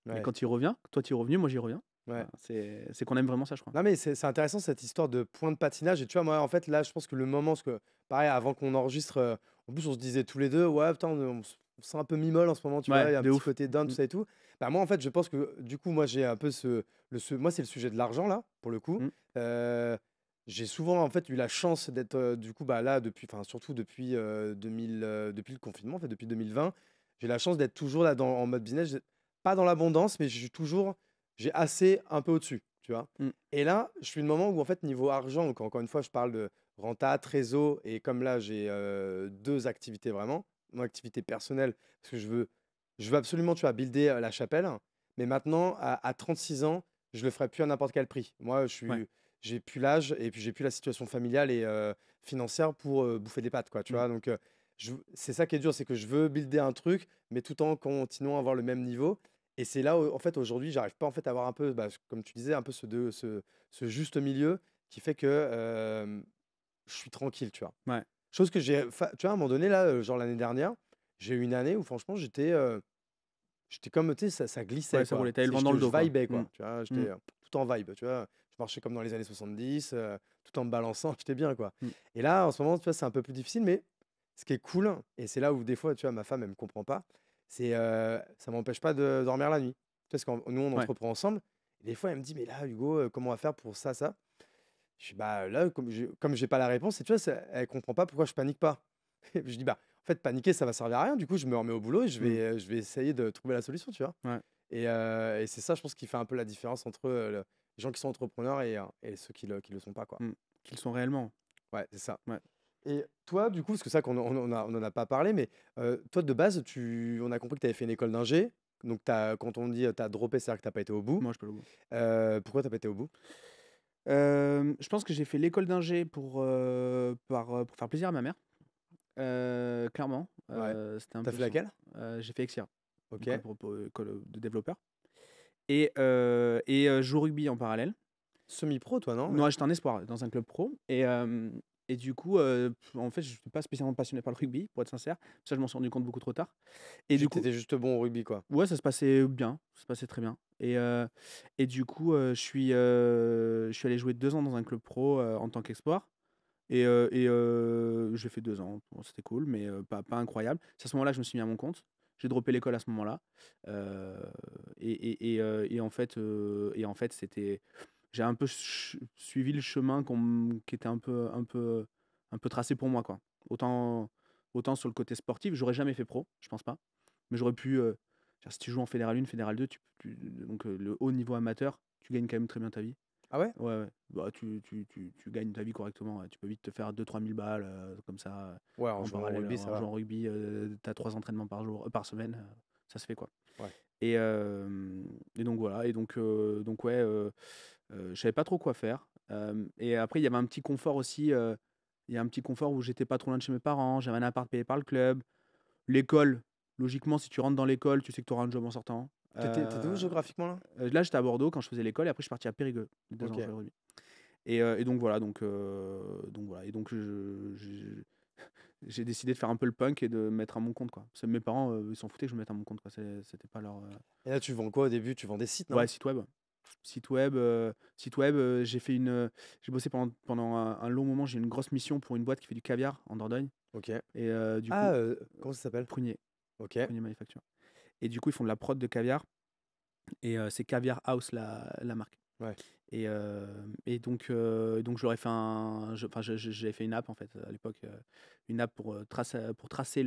mais Ouais. quand tu y reviens, toi, tu y es revenu, moi, j'y reviens. Ouais. Voilà, c'est qu'on aime vraiment ça, je crois. Non, mais c'est intéressant cette histoire de point de patinage. Et tu vois, moi, en fait, là, je pense que le moment, parce que pareil, avant qu'on enregistre, en plus, on se disait tous les deux, ouais, putain, on se sent un peu mi-molle en ce moment, tu vois, Ouais, il y a un de petit ouf. côté down, tout Mmh. ça et tout. Bah, moi, en fait, je pense que du coup, moi, j'ai un peu moi, c'est le sujet de l'argent, là, pour le coup. Mmh. Euh, j'ai souvent, en fait, eu la chance d'être, du coup, bah, là, enfin, surtout depuis, 2000, depuis le confinement, en fait, depuis 2020, j'ai la chance d'être toujours là en mode business. Pas dans l'abondance, mais j'ai assez un peu au-dessus, tu vois. Mmh. Et là, je suis le moment où, en fait, niveau argent, donc encore une fois, je parle de renta, trésor, et comme là, j'ai 2 activités vraiment. Mon activité personnelle, parce que je veux absolument, tu vois, builder la chapelle. Mais maintenant, à 36 ans, je le ferai plus à n'importe quel prix. Moi, Ouais. j'ai plus l'âge et puis j'ai plus la situation familiale et financière pour bouffer des pâtes, quoi, tu Mmh. vois. Donc, c'est ça qui est dur, c'est que je veux builder un truc, mais tout en continuant à avoir le même niveau. Et c'est là où, en fait, aujourd'hui, j'arrive pas en fait à avoir un peu, bah, comme tu disais, un peu ce juste milieu qui fait que je suis tranquille, tu vois. Ouais. Chose que tu vois, à un moment donné, là, genre l'année dernière, j'ai eu une année où franchement, j'étais comme, tu sais, ça glissait, Ouais, ça quoi. roulait. Tu le vent dans le Je dos, quoi. vibais, Mmh. quoi. Tu vois, Mmh. j'étais tout en vibe, tu vois. Je marchais comme dans les années 70, tout en me balançant, j'étais bien, quoi. Mmh. Et là, en ce moment, tu vois, c'est un peu plus difficile, mais ce qui est cool, et c'est là où des fois, tu vois, ma femme, elle me comprend pas, c'est ça m'empêche pas de dormir la nuit. Tu vois, parce que nous, on Ouais. entreprend ensemble. Et des fois, elle me dit, mais là, Hugo, comment on va faire pour ça, ça? Je dis, bah là, comme j'ai pas la réponse, et tu vois, elle comprend pas pourquoi je panique pas. Et puis je dis, bah, en fait, paniquer, ça va servir à rien. Du coup, je me remets au boulot et Mmh. je vais essayer de trouver la solution, tu vois. Ouais. Et c'est ça, je pense, qui fait un peu la différence entre les gens qui sont entrepreneurs et ceux qui le sont pas, quoi. Mmh. Qu'ils sont réellement. Ouais, c'est ça. Ouais. Et toi, du coup, parce que ça, on en a pas parlé, mais toi, de base, on a compris que tu avais fait une école d'ingé. Donc, quand on dit tu as droppé, c'est-à-dire que tu n'as pas été au bout. Moi, je peux le bout. Pourquoi tu n'as pas été au bout? Je pense que j'ai fait l'école d'ingé pour faire plaisir à ma mère. Clairement, Ouais. c'était un T'as peu fait ça. laquelle? J'ai fait Exia, Ok. école de développeur et je joue au rugby en parallèle. Semi-pro, toi, non? Non, j'étais en espoir dans un club pro et du coup, en fait, je suis pas spécialement passionné par le rugby, pour être sincère. Ça, je m'en suis rendu compte beaucoup trop tard et du coup T'étais juste bon au rugby, quoi. ouais, ça se passait bien, ça se passait très bien et du coup, je suis allé jouer 2 ans dans un club pro, en tant qu'espoir j'ai fait 2 ans. Bon, c'était cool, mais pas incroyable. C'est à ce moment-là que je me suis mis à mon compte. J'ai droppé l'école à ce moment-là, heu et en fait, j'ai un peu suivi le chemin qui était un peu tracé pour moi, quoi. Autant autant sur le côté sportif, j'aurais jamais fait pro, je pense pas, mais j'aurais pu, si tu joues en fédéral 1, fédéral 2, donc le haut niveau amateur, tu gagnes quand même très bien ta vie. Ah ouais? Ouais, ouais. Bah, tu gagnes ta vie correctement, ouais. Tu peux vite te faire 2 000 à 3 000 balles, comme ça, Ouais, en en jouant au parallèle. rugby, ça En jouant va. au rugby, tu as 3 entraînements par semaine, ça se fait, quoi. Ouais. Et donc voilà donc ouais, je savais pas trop quoi faire, et après il y avait un petit confort aussi, il y a un petit confort où j'étais pas trop loin de chez mes parents, j'avais un appart payé par le club. L'école, logiquement, si tu rentres dans l'école, tu sais que tu auras un job en sortant. T'étais où géographiquement, là? Là, j'étais à Bordeaux quand je faisais l'école et après je suis parti à Périgueux, les 2 ans Ok. après le rugby. Et donc voilà, donc voilà, et donc j'ai décidé de faire un peu le punk et de me mettre à mon compte, quoi. Parce que mes parents, ils s'en foutaient que je me mette à mon compte, quoi. C'était pas leur, Et là, tu vends quoi au début? Tu vends des sites, ouais, non? site web. J'ai bossé pendant un long moment, j'ai eu une grosse mission pour une boîte qui fait du caviar en Dordogne Ok. et du Ah, coup comment ça s'appelle? Prunier, Ok. Prunier Manufacture. Et du coup, ils font de la prod de caviar et c'est Caviar House la marque. Ouais. Donc j'aurais fait j'avais fait une app en fait à l'époque, une app pour tracer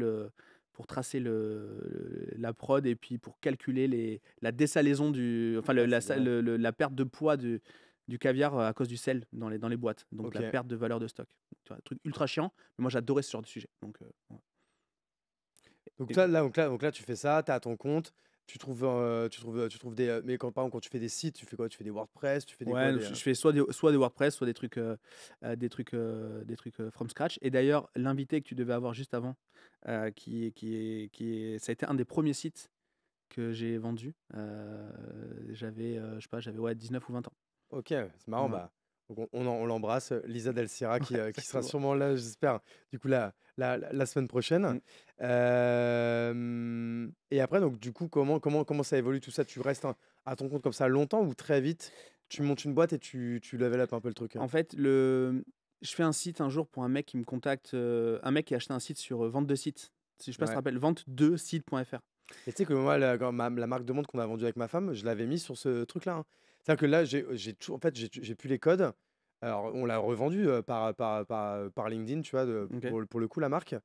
la prod et puis pour calculer la dessalaison Ah, c'est bien. la perte de poids du caviar à cause du sel dans les boîtes, donc Ok. la perte de valeur de stock. Tu vois, un truc ultra chiant, mais moi j'adorais ce genre de sujet. Ouais. Donc Et- toi, donc là, tu fais ça, tu as ton compte, tu trouves des. Mais quand, par exemple, quand tu fais des sites, tu fais quoi? Tu fais des WordPress, tu fais des quoi? Ouais, je fais soit des WordPress, soit des trucs from scratch. Et d'ailleurs, l'invité que tu devais avoir juste avant, ça a été un des premiers sites que j'ai vendu. Je sais pas, j'avais ouais, 19 ou 20 ans. Ok, c'est marrant. Voilà. Bah, donc on l'embrasse, Lisa Del Sierra, Ouais, qui sera exactement. sûrement là, j'espère, du coup, la semaine prochaine. Mm. Et après, donc, du coup, comment ça évolue tout ça? Tu restes à ton compte comme ça longtemps ou très vite, tu montes une boîte et tu level up un peu le truc? En fait, je fais un site un jour pour un mec qui me contacte, un mec qui a acheté un site sur vente de sites. Si je sais pas si tu te Ouais. rappelles, vente2site.fr. Et tu sais que moi, la marque de montre qu'on a vendue avec ma femme, je l'avais mis sur ce truc-là, hein. C'est-à-dire que là, en fait, j'ai plus les codes. Alors, on l'a revendu par LinkedIn, tu vois, Ok, pour le coup, la marque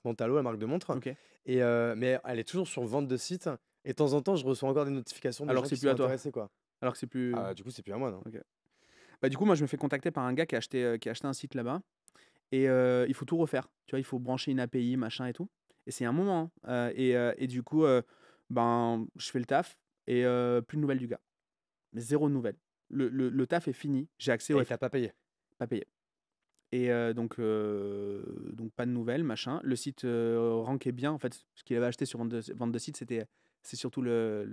Mentalo, la marque de montre. ok. Mais elle est toujours sur vente de site. Et de temps en temps, je reçois encore des notifications de Alors gens que c'est qui plus sont à toi. intéressés, quoi. Alors que c'est plus. Ah, du coup, c'est plus à moi, non? Ok. Bah, du coup, moi, je me fais contacter par un gars qui a acheté un site là-bas et il faut tout refaire. Tu vois, il faut brancher une API, machin et tout. Et c'est un moment, hein. Et du coup, ben, je fais le taf et plus de nouvelles du gars. Mais zéro de nouvelles. le taf est fini. J'ai accès Et au il t'a pas payé. pas payé. Et donc pas de nouvelles, machin. Le site rankait bien. En fait, ce qu'il avait acheté sur vente de site, c'est surtout le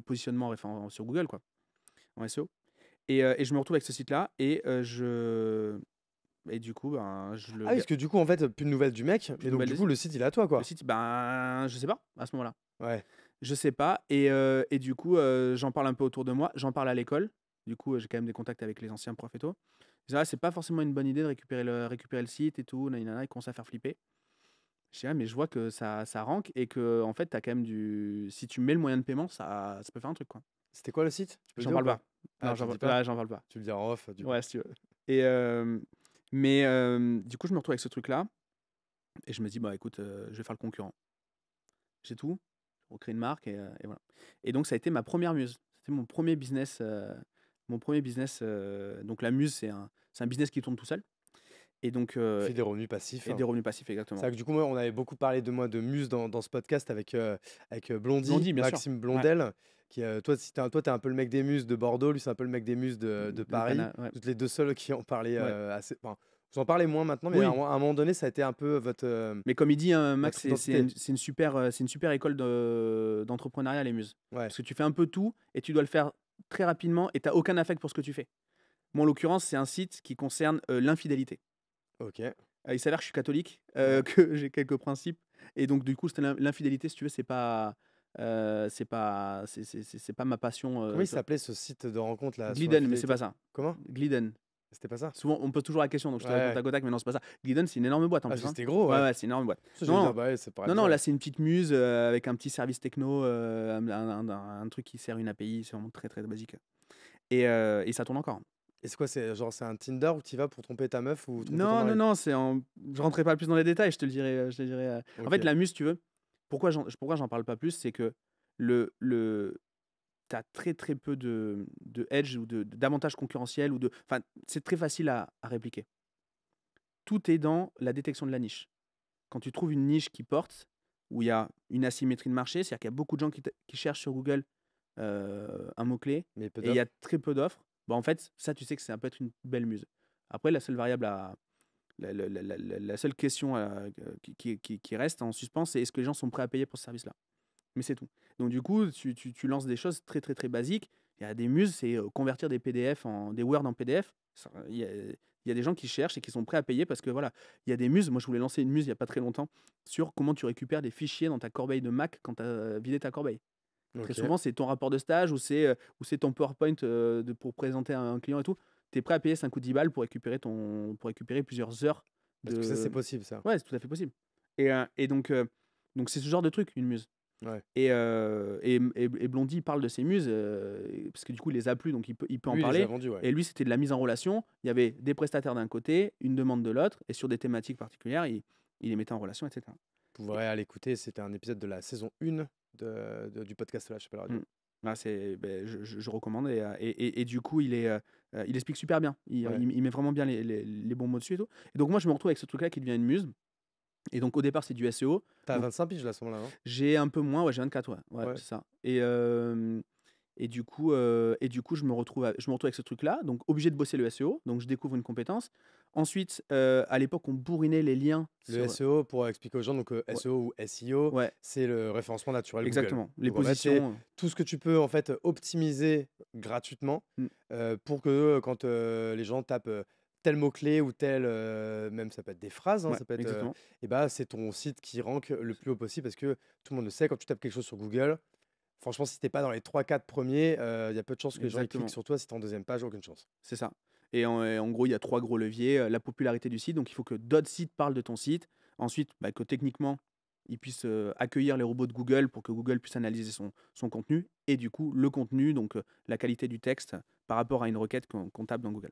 positionnement sur Google, quoi, en SEO. Et je me retrouve avec ce site-là et du coup, ben, je le Ah oui, parce que du coup, en fait, plus de nouvelles du mec, plus mais de donc nouvelles du de coup, site. le site, il est à toi, Le quoi. site, ben, je sais pas à ce moment-là. Ouais. Je sais pas. Et du coup, j'en parle un peu autour de moi. J'en parle à l'école. Du coup, j'ai quand même des contacts avec les anciens profs et tout. Ils disent, ah, c'est pas forcément une bonne idée de récupérer le site et tout. Nanana, ils commencent à faire flipper. Je dis, ah, mais je vois que ça rank et que, en fait, t'as quand même si tu mets le moyen de paiement, ça peut faire un truc, quoi. C'était quoi le site? Tu peux le J'en dire ou parle pas? pas. Non, Ah, tu le dis pas? ouais, j'en parle pas. Tu le dis en off, du coup. Ouais, si tu veux. Et, mais du coup, je me retrouve avec ce truc-là et je me dis, bah écoute, je vais faire le concurrent. J'ai tout. Je recrée une marque et voilà. Et donc, ça a été ma première muse. C'était mon premier business. Donc, la muse, c'est un business qui tourne tout seul. Et donc, Tu fais des revenus passifs. et des revenus passifs, C'est exactement. vrai que du coup, moi, on avait beaucoup parlé de moi de Muse dans ce podcast avec Blondie, Blondie, bien sûr. Maxime Ouais. Blondel, qui toi, t'es un peu le mec des Muses de Bordeaux, lui c'est un peu le mec des Muses de Le Paris. ouais. Vous êtes les deux seuls qui en parlaient Ouais. assez. Enfin, vous en parlez moins maintenant, mais Oui. à un moment donné, ça a été un peu votre. Mais comme il dit, hein, Max, Notre identité. c'est une super école d'entrepreneuriat, les muses. Ouais. Parce que tu fais un peu tout et tu dois le faire très rapidement et tu n'as aucun affect pour ce que tu fais. Moi, en l'occurrence, c'est un site qui concerne l'infidélité. Ok. Il s'avère que je suis catholique, Ouais. que j'ai quelques principes. Et donc, du coup, c'était l'infidélité, si tu veux, c'est pas ma passion. Comment il Tu vois. s'appelait ce site de rencontre là sur Glidden, mais c'est l'infidélité? pas ça. Comment? Glidden. C'était pas ça? Souvent, on me pose toujours la question, donc je te réponds Ouais. tac au tac, mais non, c'est pas ça. Glidden, c'est une énorme boîte en Ah, plus. parce que Hein. c'était gros, Ouais, ouais. ouais, c'est une énorme boîte. Ça, je veux Non, dire, bah ouais, c'est pas non, là, c'est une petite muse avec un petit service techno, un truc qui sert une API, c'est vraiment très, très basique. Et ça tourne encore. Et c'est quoi? C'est genre, c'est un Tinder où tu vas pour tromper ta meuf ou tromper ton Non, mari? non, non, je rentrerai pas plus dans les détails, je te le dirai. En fait, Ok. la muse, tu veux, pourquoi j'en parle pas plus, c'est que tu as très, très peu de edge ou d'avantages concurrentiels. Enfin, c'est très facile à répliquer. Tout est dans la détection de la niche. Quand tu trouves une niche qui porte, où il y a une asymétrie de marché, c'est-à-dire qu'il y a beaucoup de gens qui cherchent sur Google un mot-clé, Mais peu et il y a d'offres. très peu d'offres, bah en fait, ça, tu sais que ça peut être une belle muse. Après, la seule variable la seule question qui reste en suspens, c'est est-ce que les gens sont prêts à payer pour ce service-là? Mais c'est tout. Donc du coup, tu lances des choses très, très, très basiques. Il y a des muses, c'est convertir des PDF des Word en PDF. Il y a des gens qui cherchent et qui sont prêts à payer parce que voilà, il y a des muses. Moi, je voulais lancer une muse il n'y a pas très longtemps sur comment tu récupères des fichiers dans ta corbeille de Mac quand tu as vidé ta corbeille. Très Ok. souvent, c'est ton rapport de stage ou c'est ton PowerPoint pour présenter à un client et tout. Tu es prêt à payer 5 ou 10 balles pour récupérer plusieurs heures Parce que ça, c'est de. possible, ça. Ouais, c'est tout à fait possible. Et donc c'est ce genre de truc, une muse. Ouais. Et Blondie parle de ses muses, parce que du coup, il les a plus, donc il peut en Lui, il les a parler. vendus, ouais. Et lui, c'était de la mise en relation. Il y avait des prestataires d'un côté, une demande de l'autre, et sur des thématiques particulières, il les mettait en relation, etc. Vous pourrez aller écouter, c'était un épisode de la saison 1 du podcast La Chapelle Radio. Ah, je recommande. Et du coup, il explique super bien. Ouais. Il met vraiment bien les bons mots dessus et tout. Et donc, moi, je me retrouve avec ce truc-là qui devient une muse. Et donc, au départ, c'est du SEO. T'as Donc, 25 piges là, à ce moment-là, non? j'ai un peu moins, ouais, j'ai 24, ouais, Ouais. c'est ça. Et du coup, je me retrouve avec ce truc-là, donc obligé de bosser le SEO, donc je découvre une compétence. Ensuite, à l'époque, on bourrinait les liens. Le SEO, pour expliquer aux gens, donc SEO ou SEO, Ouais, c'est le référencement naturel Google. exactement. Les Donc, en fait, c'est positions. tout ce que tu peux en fait optimiser gratuitement Mm. pour que quand les gens tapent tel mot-clé ou tel, même ça peut être des phrases, hein, Ouais, ça peut être, exactement. et bah, c'est ton site qui rank le plus haut possible parce que tout le monde le sait, quand tu tapes quelque chose sur Google, franchement, si t'es pas dans les 3-4 premiers, il y a peu de chances que les gens ils Exactement. cliquent sur toi. Si t'es en deuxième page, aucune chance. C'est ça. Et en gros, il y a 3 gros leviers. La popularité du site, donc il faut que d'autres sites parlent de ton site. Ensuite, bah, que techniquement, ils puissent accueillir les robots de Google pour que Google puisse analyser son contenu. Et du coup, le contenu, donc la qualité du texte par rapport à une requête qu'on tape dans Google.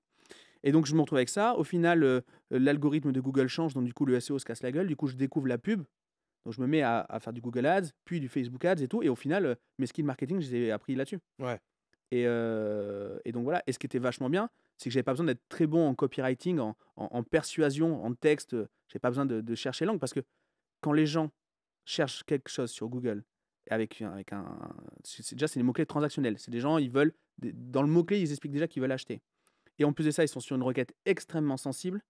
Et donc, je me retrouve avec ça. Au final, l'algorithme de Google change, donc du coup, le SEO se casse la gueule. Du coup, je découvre la pub. Donc, je me mets à faire du Google Ads, puis du Facebook Ads et tout. Et au final, mes skills marketing, je les ai appris là-dessus. Ouais. Et donc voilà. Et ce qui était vachement bien, c'est que j'avais pas besoin d'être très bon en copywriting, en persuasion, en texte. J'avais pas besoin de chercher langue parce que quand les gens cherchent quelque chose sur Google avec déjà, c'est des mots-clés transactionnels. C'est des gens, ils veulent, dans le mot-clé, ils expliquent déjà qu'ils veulent acheter. Et en plus de ça, ils sont sur une requête extrêmement sensible.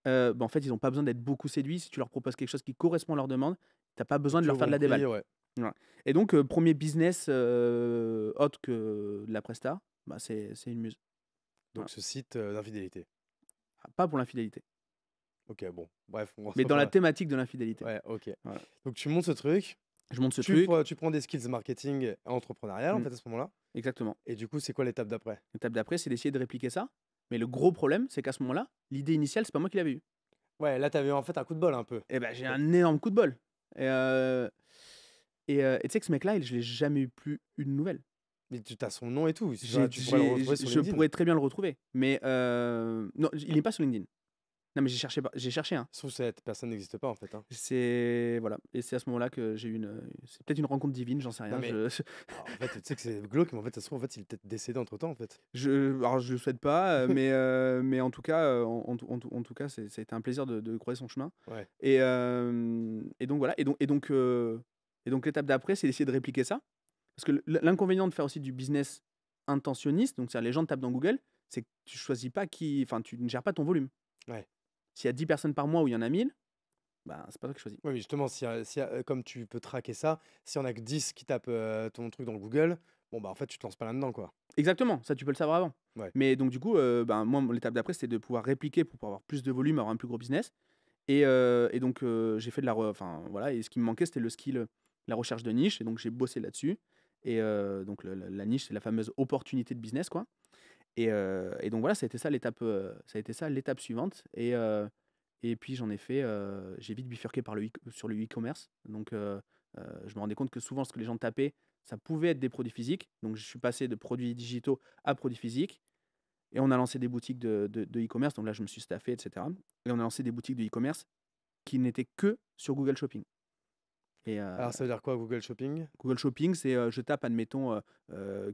En fait, ils n'ont pas besoin d'être beaucoup séduits. Si tu leur proposes quelque chose qui correspond à leur demande, tu n'as pas besoin de Que leur faire de bon la déballe. prix, ouais. Voilà. Et donc, premier business autre que de la presta, c'est une muse. Donc Voilà. ce site d'infidélité. Pas pour l'infidélité, Ok, bon, bref, on mais se dans la reparle. thématique de l'infidélité. Ouais, ok. Voilà. Donc tu montes ce truc, Je monte ce truc. tu prends des skills marketing entrepreneurial en Mm. fait à ce moment-là. Exactement. Et du coup, c'est quoi l'étape d'après? L'étape d'après, c'est d'essayer de répliquer ça. Mais le gros problème, c'est qu'à ce moment-là, l'idée initiale, c'est pas moi qui l'avais eue. Ouais, là, t'avais en fait un coup de bol un peu. Et ben, j'ai En fait. un énorme coup de bol. Et tu sais que ce mec-là, je l'ai jamais eu plus une nouvelle. Mais tu as son nom et tout. Tu J'ai- pourrais le retrouver sur je LinkedIn. pourrais très bien le retrouver. Mais non, il n'est pas sur LinkedIn. Non, mais j'ai cherché. Hein. Sauf que cette personne n'existe pas en fait. Hein. Voilà. Et c'est à ce moment-là que j'ai eu c'est peut-être une rencontre divine, j'en sais rien. Non, mais- Alors, en fait, tu sais que c'est glauque, mais en fait, ça se trouve, en fait, il est peut-être décédé entre temps en fait. Alors, je le souhaite pas, mais en tout cas, en tout cas, ça a été un plaisir de croiser son chemin. Ouais. Et donc voilà. Et donc l'étape d'après, c'est d'essayer de répliquer ça. Parce que l'inconvénient de faire aussi du business intentionniste, donc c'est-à-dire les gens te tapent dans Google, c'est que tu choisis pas enfin, tu ne gères pas ton volume. Ouais. S'il y a 10 personnes par mois où il y en a 1000, c'est pas toi qui choisis. Oui, mais justement, comme tu peux traquer ça, s'il y en a que 10 qui tapent ton truc dans Google, bon, bah en fait, tu te lances pas là-dedans quoi. Exactement, ça tu peux le savoir avant. Ouais. Mais donc du coup, moi, l'étape d'après, c'était de pouvoir répliquer pour pouvoir avoir plus de volume, avoir un plus gros business. Et donc, j'ai fait enfin voilà, et ce qui me manquait, c'était le skill, la recherche de niche. Et donc, j'ai bossé là-dessus. Et donc, la niche, c'est la fameuse opportunité de business, quoi. Et donc voilà, ça a été ça l'étape suivante. Et puis j'en ai fait, j'ai vite bifurqué sur le e-commerce. Donc je me rendais compte que souvent ce que les gens tapaient, ça pouvait être des produits physiques. Donc je suis passé de produits digitaux à produits physiques. Et on a lancé des boutiques de e-commerce. Donc là, je me suis staffé, etc. Et on a lancé des boutiques de e-commerce qui n'étaient que sur Google Shopping. Et Alors, ça veut dire quoi Google Shopping? Google Shopping, c'est je tape, admettons,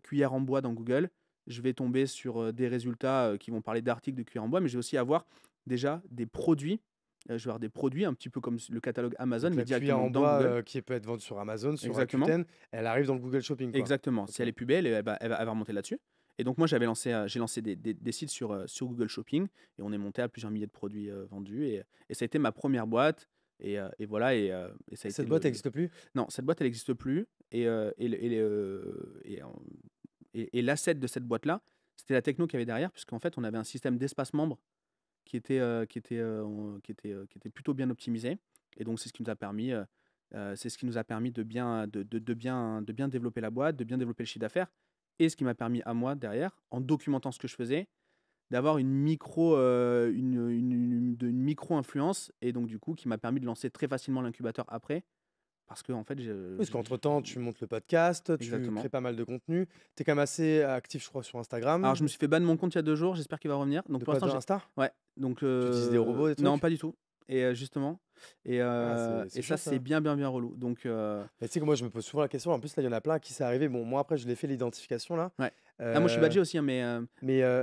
cuillère en bois dans Google. Je vais tomber sur des résultats qui vont parler d'articles de cuillère en bois, mais je vais aussi avoir déjà des produits. Je vais avoir des produits un petit peu comme le catalogue Amazon, Donc, mais la cuillère directement en dans bois Google. qui peut être vendue sur Amazon, sur Exactement. Rakuten, elle arrive dans le Google Shopping quoi. Exactement. Ok. Si elle est plus belle, elle va remonter là-dessus. Et donc moi, j'ai lancé des sites sur Google Shopping et on est monté à plusieurs milliers de produits vendus. Et ça a été ma première boîte. Et voilà. Et ça a été Cette boîte n'existe plus? Non, cette boîte, elle n'existe plus. Et l'asset de cette boîte-là, c'était la techno qu'il y avait derrière, puisqu'en fait, on avait un système d'espace membre qui était plutôt bien optimisé. Et donc, c'est ce qui nous a permis, de bien développer la boîte, de bien développer le chiffre d'affaires. Et ce qui m'a permis à moi, derrière, en documentant ce que je faisais, d'avoir une micro-influence. Et donc, du coup, qui m'a permis de lancer très facilement l'incubateur après. Parce que, en fait, Oui, parce qu'entre-temps, tu montes le podcast, tu Exactement. crées pas mal de contenu. Tu es quand même assez actif, je crois, sur Instagram. Alors, je me suis fait ban mon compte il y a 2 jours, j'espère qu'il va revenir. Donc, De pour quoi, l'instant, de Insta? ouais. Donc, Tu utilises des robots, des non, trucs? pas du tout. Et justement, et c'est ça, chaud, ça. c'est bien relou. Donc, Mais tu sais que moi, je me pose souvent la question. En plus, là, il y en a plein à qui c'est arrivé. Bon, moi, après, je l'ai fait l'identification là. ouais. Moi, je suis badgé aussi, hein, mais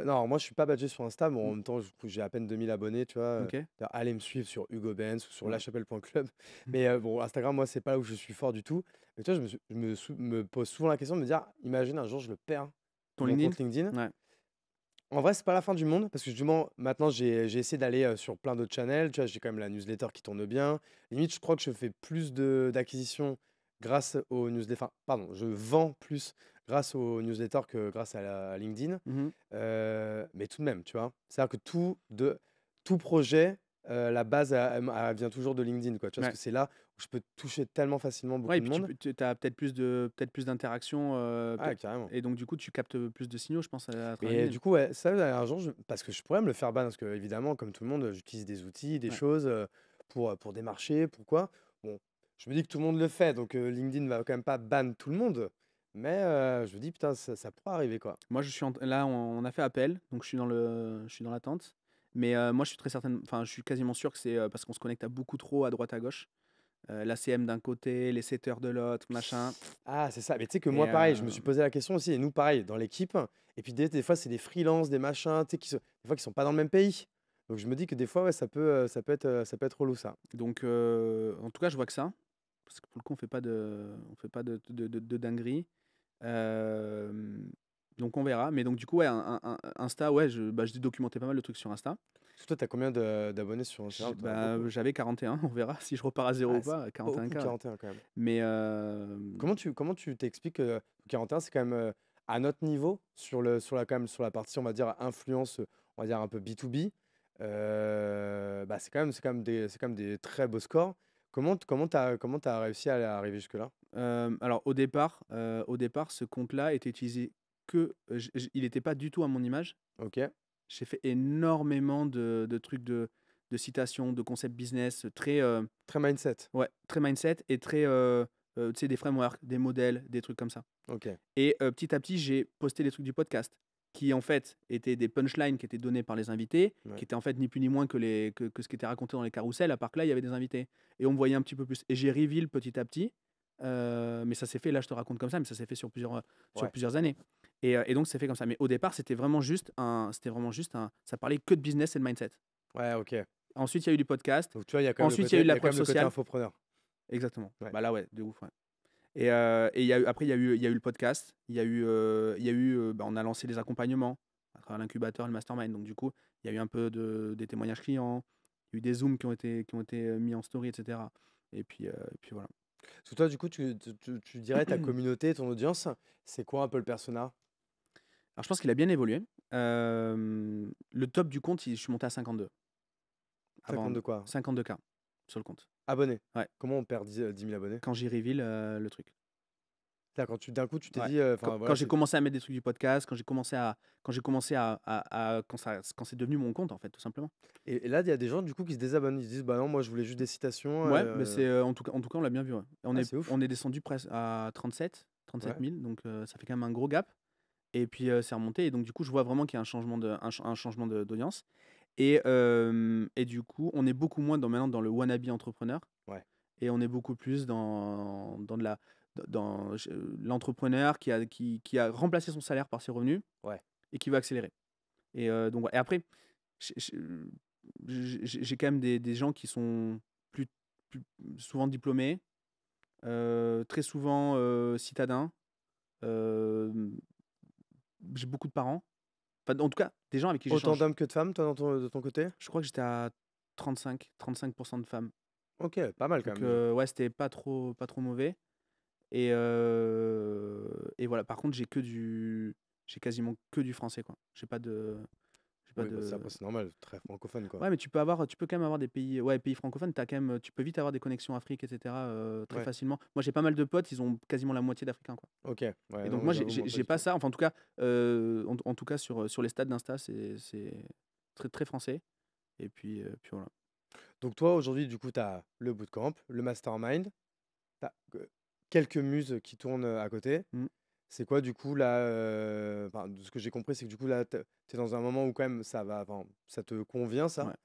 Non, moi, je suis pas badgé sur Insta. Bon, en même temps, j'ai à peine 2000 abonnés, tu vois. ok. Allez me suivre sur Hugo Benz ou sur Ouais. lachapelle.club. Mais bon, Instagram, moi, c'est pas là où je suis fort du tout. Mais tu vois, me pose souvent la question de me dire, imagine un jour, je le perds. Ton mon LinkedIn? compte LinkedIn. Ouais. En vrai, c'est pas la fin du monde parce que justement, maintenant, j'ai essayé d'aller sur plein d'autres channels. Tu vois, j'ai quand même la newsletter qui tourne bien. Limite, je crois que je fais plus d'acquisitions grâce aux newsletters. Enfin, pardon, je vends plus grâce aux newsletters que grâce à LinkedIn. Mhm. Mais tout de même, tu vois. C'est-à-dire que tout projet, la base, elle vient toujours de LinkedIn, quoi. Tu vois, Ouais. parce que c'est là où je peux toucher tellement facilement beaucoup Ouais, et de puis monde. tu as peut-être plus d'interactions. Ah, carrément. Et donc, du coup, tu captes plus de signaux, je pense, à travers Mais LinkedIn. du coup, ouais, ça, un jour, parce que je pourrais me le faire ban, parce que évidemment, comme tout le monde, j'utilise des outils, des Ouais. choses pour démarcher, pourquoi. Bon, je me dis que tout le monde le fait, donc LinkedIn va quand même pas ban tout le monde, mais je me dis, putain, ça pourrait arriver, quoi. Moi, là, on a fait appel, donc je suis dans l'attente. Mais moi, je suis très certaine, enfin, je suis quasiment sûr que c'est parce qu'on se connecte à beaucoup trop à droite à gauche. L'ACM d'un côté, les setters de l'autre, machin. Ah, c'est ça. Mais tu sais que Et moi, pareil, je me suis posé la question aussi, et nous, pareil, dans l'équipe. Et puis des fois, c'est des freelances, des machins, tu sais, des fois, qui sont pas dans le même pays. Donc je me dis que des fois, ouais, ça peut être relou, ça. Donc, en tout cas, je vois que ça. parce que pour le coup, on fait pas de dingueries. Euh, donc on verra. Mais donc du coup, ouais, Insta, ouais, j'ai documenté pas mal de trucs sur Insta. Parce que toi, t'as combien d'abonnés sur Instagram? T'en as beaucoup. J'avais 41, on verra si je repars à zéro ou Ah, c'est pas, beaucoup, 41K. Ouais. 41 quand même. Mais Comment tu t'expliques que 41, c'est quand même à notre niveau quand même, sur la partie, on va dire, influence, on va dire un peu B2B. Bah, c'est quand même des très beaux scores. Comment t'as réussi à arriver jusque-là? alors au départ, ce compte-là était utilisé il n'était pas du tout à mon image. Ok, J'ai fait énormément de trucs de citations, de concepts business, très mindset. ouais, très mindset et très, tu sais, des frameworks, des modèles, des trucs comme ça. Ok, Et petit à petit, j'ai posté les trucs du podcast qui, en fait, étaient des punchlines qui étaient donnés par les invités, ouais. qui étaient en fait ni plus ni moins que ce qui était raconté dans les carousels, à part que là, il y avait des invités. Et on me voyait un petit peu plus. Et j'ai reveal petit à petit, mais ça s'est fait, là, je te raconte comme ça, mais ça s'est fait sur Ouais. plusieurs années. Et donc, c'est fait comme ça. Mais au départ, c'était vraiment juste ça parlait que de business et de mindset. Ouais, ok. Ensuite, il y a eu du podcast. Donc tu vois, il y a quand même Ensuite, il y a eu de la il y a quand preuve même le côté sociale. infopreneur. Exactement. Ouais. Bah là, ouais, de ouf, ouais. Et après, il y a eu le podcast. On a lancé les accompagnements à travers l'incubateur et le mastermind. Donc, du coup, il y a eu un peu des témoignages clients. Il y a eu des zooms qui ont été mis en story, etc. Et puis voilà. Parce que toi, du coup, tu dirais ta communauté, ton audience, c'est quoi un peu le persona? Alors, je pense qu'il a bien évolué. Le top du compte, je suis monté à 52. 50 de quoi? 52K sur le compte. Abonnés. Ouais. Comment on perd 10 000 abonnés? Quand j'ai reveal le truc. Là, d'un coup, tu t'es Ouais. dit, enfin, voilà, Quand j'ai commencé à mettre des trucs du podcast, quand c'est devenu mon compte, en fait, tout simplement. et là, il y a des gens du coup qui se désabonnent. Ils se disent, bah non, moi je voulais juste des citations. Ouais, mais c'est en tout cas, on l'a bien vu. Ouais. C'est ouf. On est descendu presque à 37 000, donc ça fait quand même un gros gap. Et puis c'est remonté, et donc du coup, je vois vraiment qu'il y a un changement d'audience. Et du coup, on est beaucoup moins maintenant dans le wannabe entrepreneur, Ouais. et on est beaucoup plus dans l'entrepreneur qui a remplacé son salaire par ses revenus, Ouais. et qui veut accélérer. Et donc, ouais. Et après, j'ai quand même des gens qui sont plus, souvent diplômés, très souvent citadins. J'ai beaucoup de parents. Enfin, en tout cas, des gens avec qui Autant j'échange. d'hommes que de femmes, toi, de ton côté? Je crois que j'étais à 35% de femmes. Ok, pas mal quand Donc, même. ouais, c'était pas trop mauvais. Et voilà. Par contre, j'ai quasiment que du français, quoi. J'ai pas Oui, bah, c'est normal, très francophone quoi. Ouais, mais tu peux quand même avoir des pays, pays francophones. Tu peux vite avoir des connexions Afrique, etc. Très Ouais. facilement. Moi, j'ai pas mal de potes, ils ont quasiment la moitié d'Africains, quoi. Ok. Ouais, Et non, donc moi, j'avoue, j'ai du pas tout. ça. Enfin, en tout cas, en tout cas sur les stats d'Insta, c'est très très français. Et puis voilà. Donc toi, aujourd'hui, du coup, tu as le bootcamp, le mastermind, tu as quelques muses qui tournent à côté. Mm. C'est quoi, du coup, là, enfin, de ce que j'ai compris, c'est que du coup, là, tu es dans un moment où quand même ça va, enfin, ça te convient, ça. Ouais.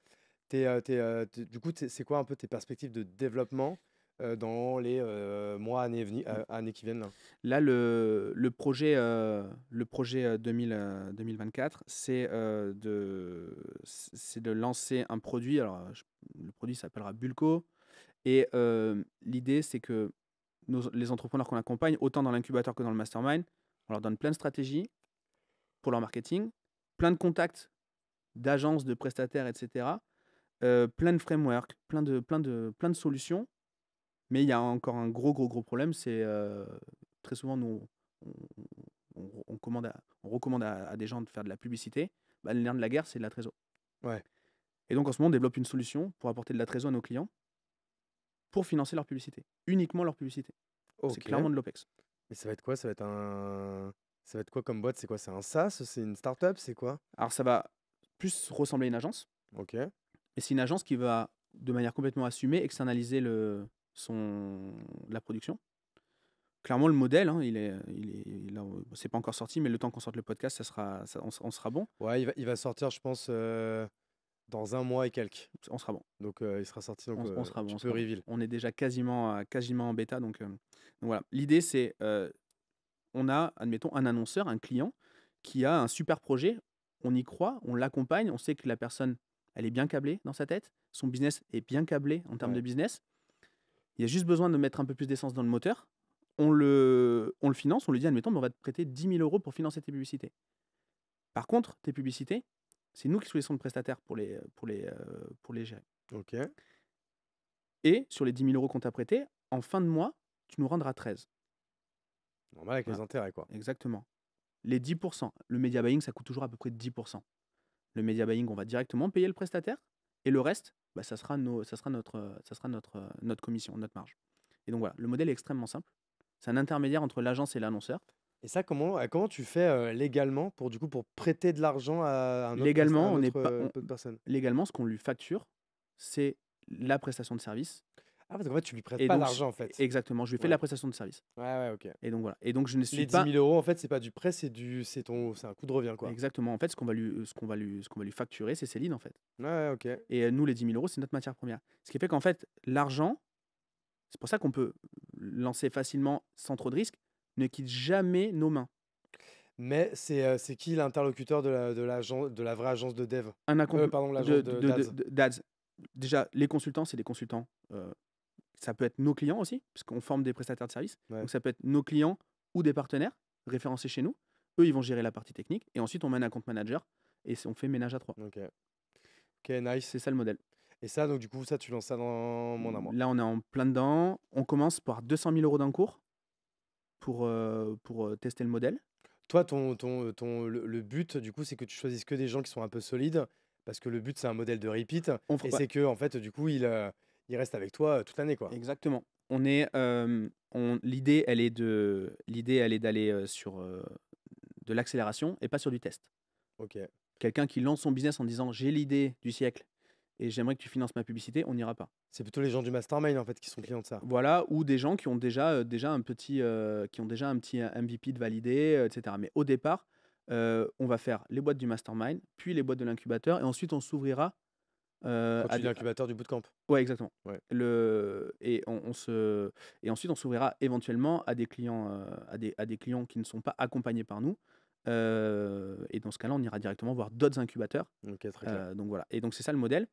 Du coup, c'est quoi un peu tes perspectives de développement dans les mois, années qui viennent là? Là, le projet 2024, c'est de lancer un produit. Alors, le produit s'appellera Bulco. Et l'idée, c'est que les entrepreneurs qu'on accompagne, autant dans l'incubateur que dans le mastermind, on leur donne plein de stratégies pour leur marketing, plein de contacts d'agences, de prestataires, etc. Plein de frameworks, plein de solutions. Mais il y a encore un gros problème, c'est très souvent, nous, on recommande à des gens de faire de la publicité. Bah, le nerf de la guerre, c'est de la trésor. Ouais. Et donc, en ce moment, on développe une solution pour apporter de la trésor à nos clients pour financer leur publicité. Uniquement leur publicité. C'est Ok. clairement de l'OPEX. Mais ça va être quoi? Ça va être quoi comme boîte? C'est quoi? C'est un SaaS? C'est une startup? C'est quoi? Alors, ça va plus ressembler à une agence. Ok. Et c'est une agence qui va, de manière complètement assumée, externaliser la production. Clairement, le modèle, hein, c'est pas encore sorti, mais le temps qu'on sorte le podcast, on sera bon. Ouais, il va sortir, je pense, dans un mois et quelques. On sera bon. Donc, il sera sorti, donc On sera bon. tu On peux sera bon. reveal. On est déjà quasiment en bêta. Donc voilà. L'idée, c'est on a, admettons, un annonceur, un client qui a un super projet. On y croit, on l'accompagne. On sait que la personne, elle est bien câblée dans sa tête. Son business est bien câblé en termes Ouais. de business. Il y a juste besoin de mettre un peu plus d'essence dans le moteur. On le finance, on lui dit, admettons, mais on va te prêter 10 000 euros pour financer tes publicités. Par contre, tes publicités, c'est nous qui choisissons le prestataire pour les gérer. Ok. Et sur les 10 000 euros qu'on t'a prêtés, en fin de mois, tu nous rendras 13. Normal avec les Voilà, intérêts, quoi. exactement. Les 10%, le media buying, ça coûte toujours à peu près 10%. Le media buying, on va directement payer le prestataire. Et le reste, bah, ça sera notre commission, notre marge. Et donc voilà, le modèle est extrêmement simple. C'est un intermédiaire entre l'agence et l'annonceur. Et ça, comment tu fais légalement pour prêter de l'argent à un autre, Légalement, on n'est autre, pas, autre personne? légalement, ce qu'on lui facture, c'est la prestation de service. Ah, parce qu'en fait, tu lui prêtes Et pas donc, l'argent, en fait. exactement, je lui fais Ouais. la prestation de service. Ouais, ok. Et donc voilà. Et donc je ne suis Les 10 pas 000 euros, en fait, c'est pas du prêt, c'est un coup de revient, quoi. exactement. En fait, ce qu'on va lui facturer, c'est ses leads en fait. Ouais, ok. Et nous, les 10 000 euros, c'est notre matière première. Ce qui fait qu'en fait, l'argent, c'est pour ça qu'on peut lancer facilement sans trop de risques, ne quitte jamais nos mains. Mais c'est qui l'interlocuteur de la vraie agence de dev? Un accomp- Pardon, l'agence d'Ads. d'Ads. Déjà, les consultants, c'est des consultants. Ça peut être nos clients aussi, puisqu'on forme des prestataires de services. Ouais. Donc ça peut être nos clients ou des partenaires référencés chez nous. Eux, ils vont gérer la partie technique. Et ensuite, on met un compte manager et on fait ménage à 3. Ok. Ok, nice. C'est ça le modèle. Et ça, donc du coup, ça, tu lances ça dans moins d'un mois. Là, on est en plein dedans. On commence par 200 000 euros d'un cours pour tester le modèle. Toi, le but, du coup, c'est que tu choisisses que des gens qui sont un peu solides, parce que le but, c'est un modèle de repeat, On f- et ouais, c'est que, en fait, du coup, il reste avec toi toute l'année, quoi. exactement. L'idée, elle est d'aller sur de l'accélération et pas sur du test. Ok. Quelqu'un qui lance son business en disant j'ai l'idée du siècle et j'aimerais que tu finances ma publicité, on n'ira pas. C'est plutôt les gens du mastermind, en fait, qui sont clients de ça. Voilà, ou des gens qui ont déjà un petit MVP de validé, etc. Mais au départ, on va faire les boîtes du mastermind, puis les boîtes de l'incubateur, et ensuite on s'ouvrira Quand à tu dis des- incubateur du bootcamp. Ouais, exactement. Ouais. Et ensuite on s'ouvrira éventuellement à des clients, à des clients qui ne sont pas accompagnés par nous. Et dans ce cas-là, on ira directement voir d'autres incubateurs. Ok, très clair. Donc voilà. Et donc c'est ça le modèle.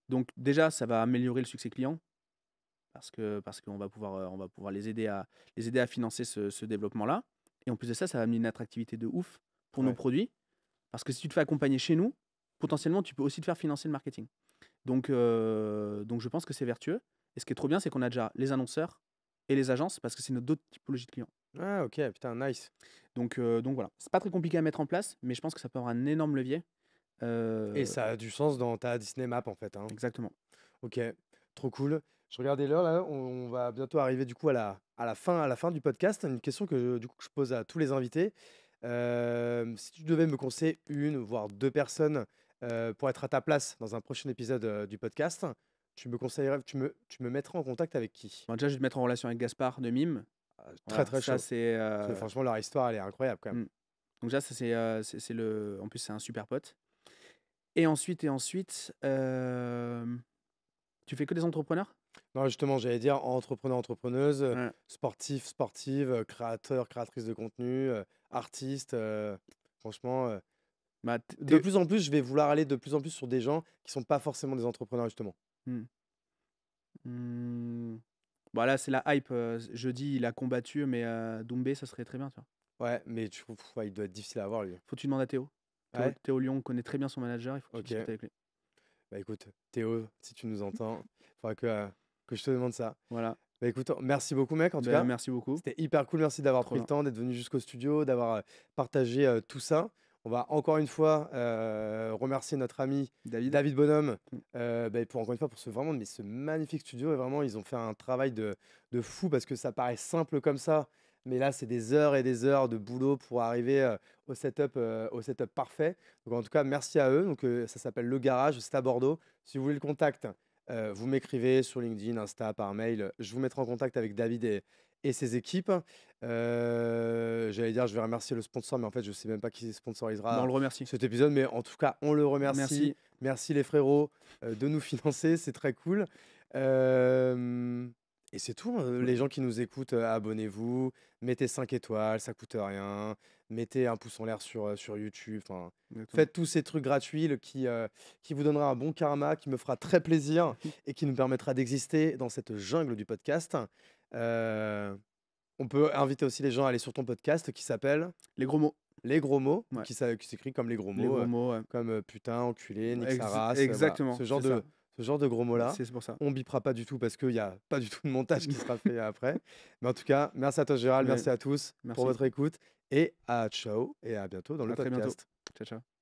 Donc déjà, ça va améliorer le succès client parce qu'on va pouvoir les aider à financer ce développement-là. Et en plus de ça, ça va amener une attractivité de ouf pour nos Ouais. produits. Parce que si tu te fais accompagner chez nous, potentiellement, tu peux aussi te faire financer le marketing. Donc je pense que c'est vertueux. Et ce qui est trop bien, c'est qu'on a déjà les annonceurs et les agences parce que c'est notre d'autres typologies de clients. Ah, ok, putain, nice. Donc voilà. C'est pas très compliqué à mettre en place, mais je pense que ça peut avoir un énorme levier. Et ça a du sens dans ta Disney Map, en fait, hein. Exactement. Ok, trop cool. Je regardais l'heure là, on va bientôt arriver du coup à la fin du podcast. Une question que du coup que je pose à tous les invités. Si tu devais me conseiller une, voire deux personnes pour être à ta place dans un prochain épisode du podcast, tu me conseillerais, tu me mettrais en contact avec qui? Bon, déjà, je vais te mettre en relation avec Gaspard de Mime. Très Voilà, très ça chaud. c'est. Parce que franchement, leur histoire, elle est incroyable quand même. Donc déjà, ça c'est le. En plus, c'est un super pote. Et ensuite, tu fais que des entrepreneurs? Non, justement, j'allais dire entrepreneur, entrepreneuse, Ouais. sportif, sportive, créateur, créatrice de contenu, artiste. Franchement, Bah, de plus en plus, je vais vouloir aller de plus en plus sur des gens qui sont pas forcément des entrepreneurs, justement. Hmm. Bon, là, c'est la hype. Jeudi, il a combattu, mais Doumbé, ça serait très bien. Tu vois. Ouais, mais ouais, il doit être difficile à avoir, lui. Faut que tu demandes à Théo. Ouais. Théo Lyon connaît très bien son manager. Il faut que tu Ok. discutes avec lui. Bah écoute, Théo, si tu nous entends, il faudra que je te demande ça. Voilà. Bah écoute, merci beaucoup, mec, en tout Ben, cas. merci beaucoup. C'était hyper cool. Merci d'avoir Trop pris le bien. temps, d'être venu jusqu'au studio, d'avoir partagé tout ça. On va encore une fois remercier notre ami David Bonhomme pour encore une fois pour ce magnifique studio. Et vraiment, ils ont fait un travail de fou parce que ça paraît simple comme ça. Mais là, c'est des heures et des heures de boulot pour arriver au setup parfait. Donc en tout cas, merci à eux. Donc ça s'appelle Le Garage, c'est à Bordeaux. Si vous voulez le contact, vous m'écrivez sur LinkedIn, Insta, par mail. Je vous mettrai en contact avec David et ses équipes. J'allais dire, je vais remercier le sponsor, mais en fait, je sais même pas qui Ben, sponsorisera on le remercie. cet épisode. Mais en tout cas, on le remercie. Merci. Merci les frérots de nous financer, c'est très cool. Et c'est tout, les gens qui nous écoutent, abonnez-vous, mettez 5 étoiles, ça coûte rien, mettez un pouce en l'air sur YouTube, enfin, Exactement. faites tous ces trucs gratuits qui vous donnera un bon karma, qui me fera très plaisir et qui nous permettra d'exister dans cette jungle du podcast. Heu, on peut inviter aussi les gens à aller sur ton podcast qui s'appelle Les gros mots. Les Gros Mots, Ouais. qui s'écrit comme les gros Les mots, gros mots, ouais. comme, putain, enculé, nique sa Ex race, voilà, exactement, ce genre c'est ça. de gros mots-là. C'est pour ça. On bipera pas du tout parce qu'il y a pas du tout de montage qui sera fait après. Mais en tout cas, merci à toi Gérald, Ouais, merci à tous pour merci. votre écoute et à ciao et à bientôt dans le À très bientôt. podcast. Ciao, ciao.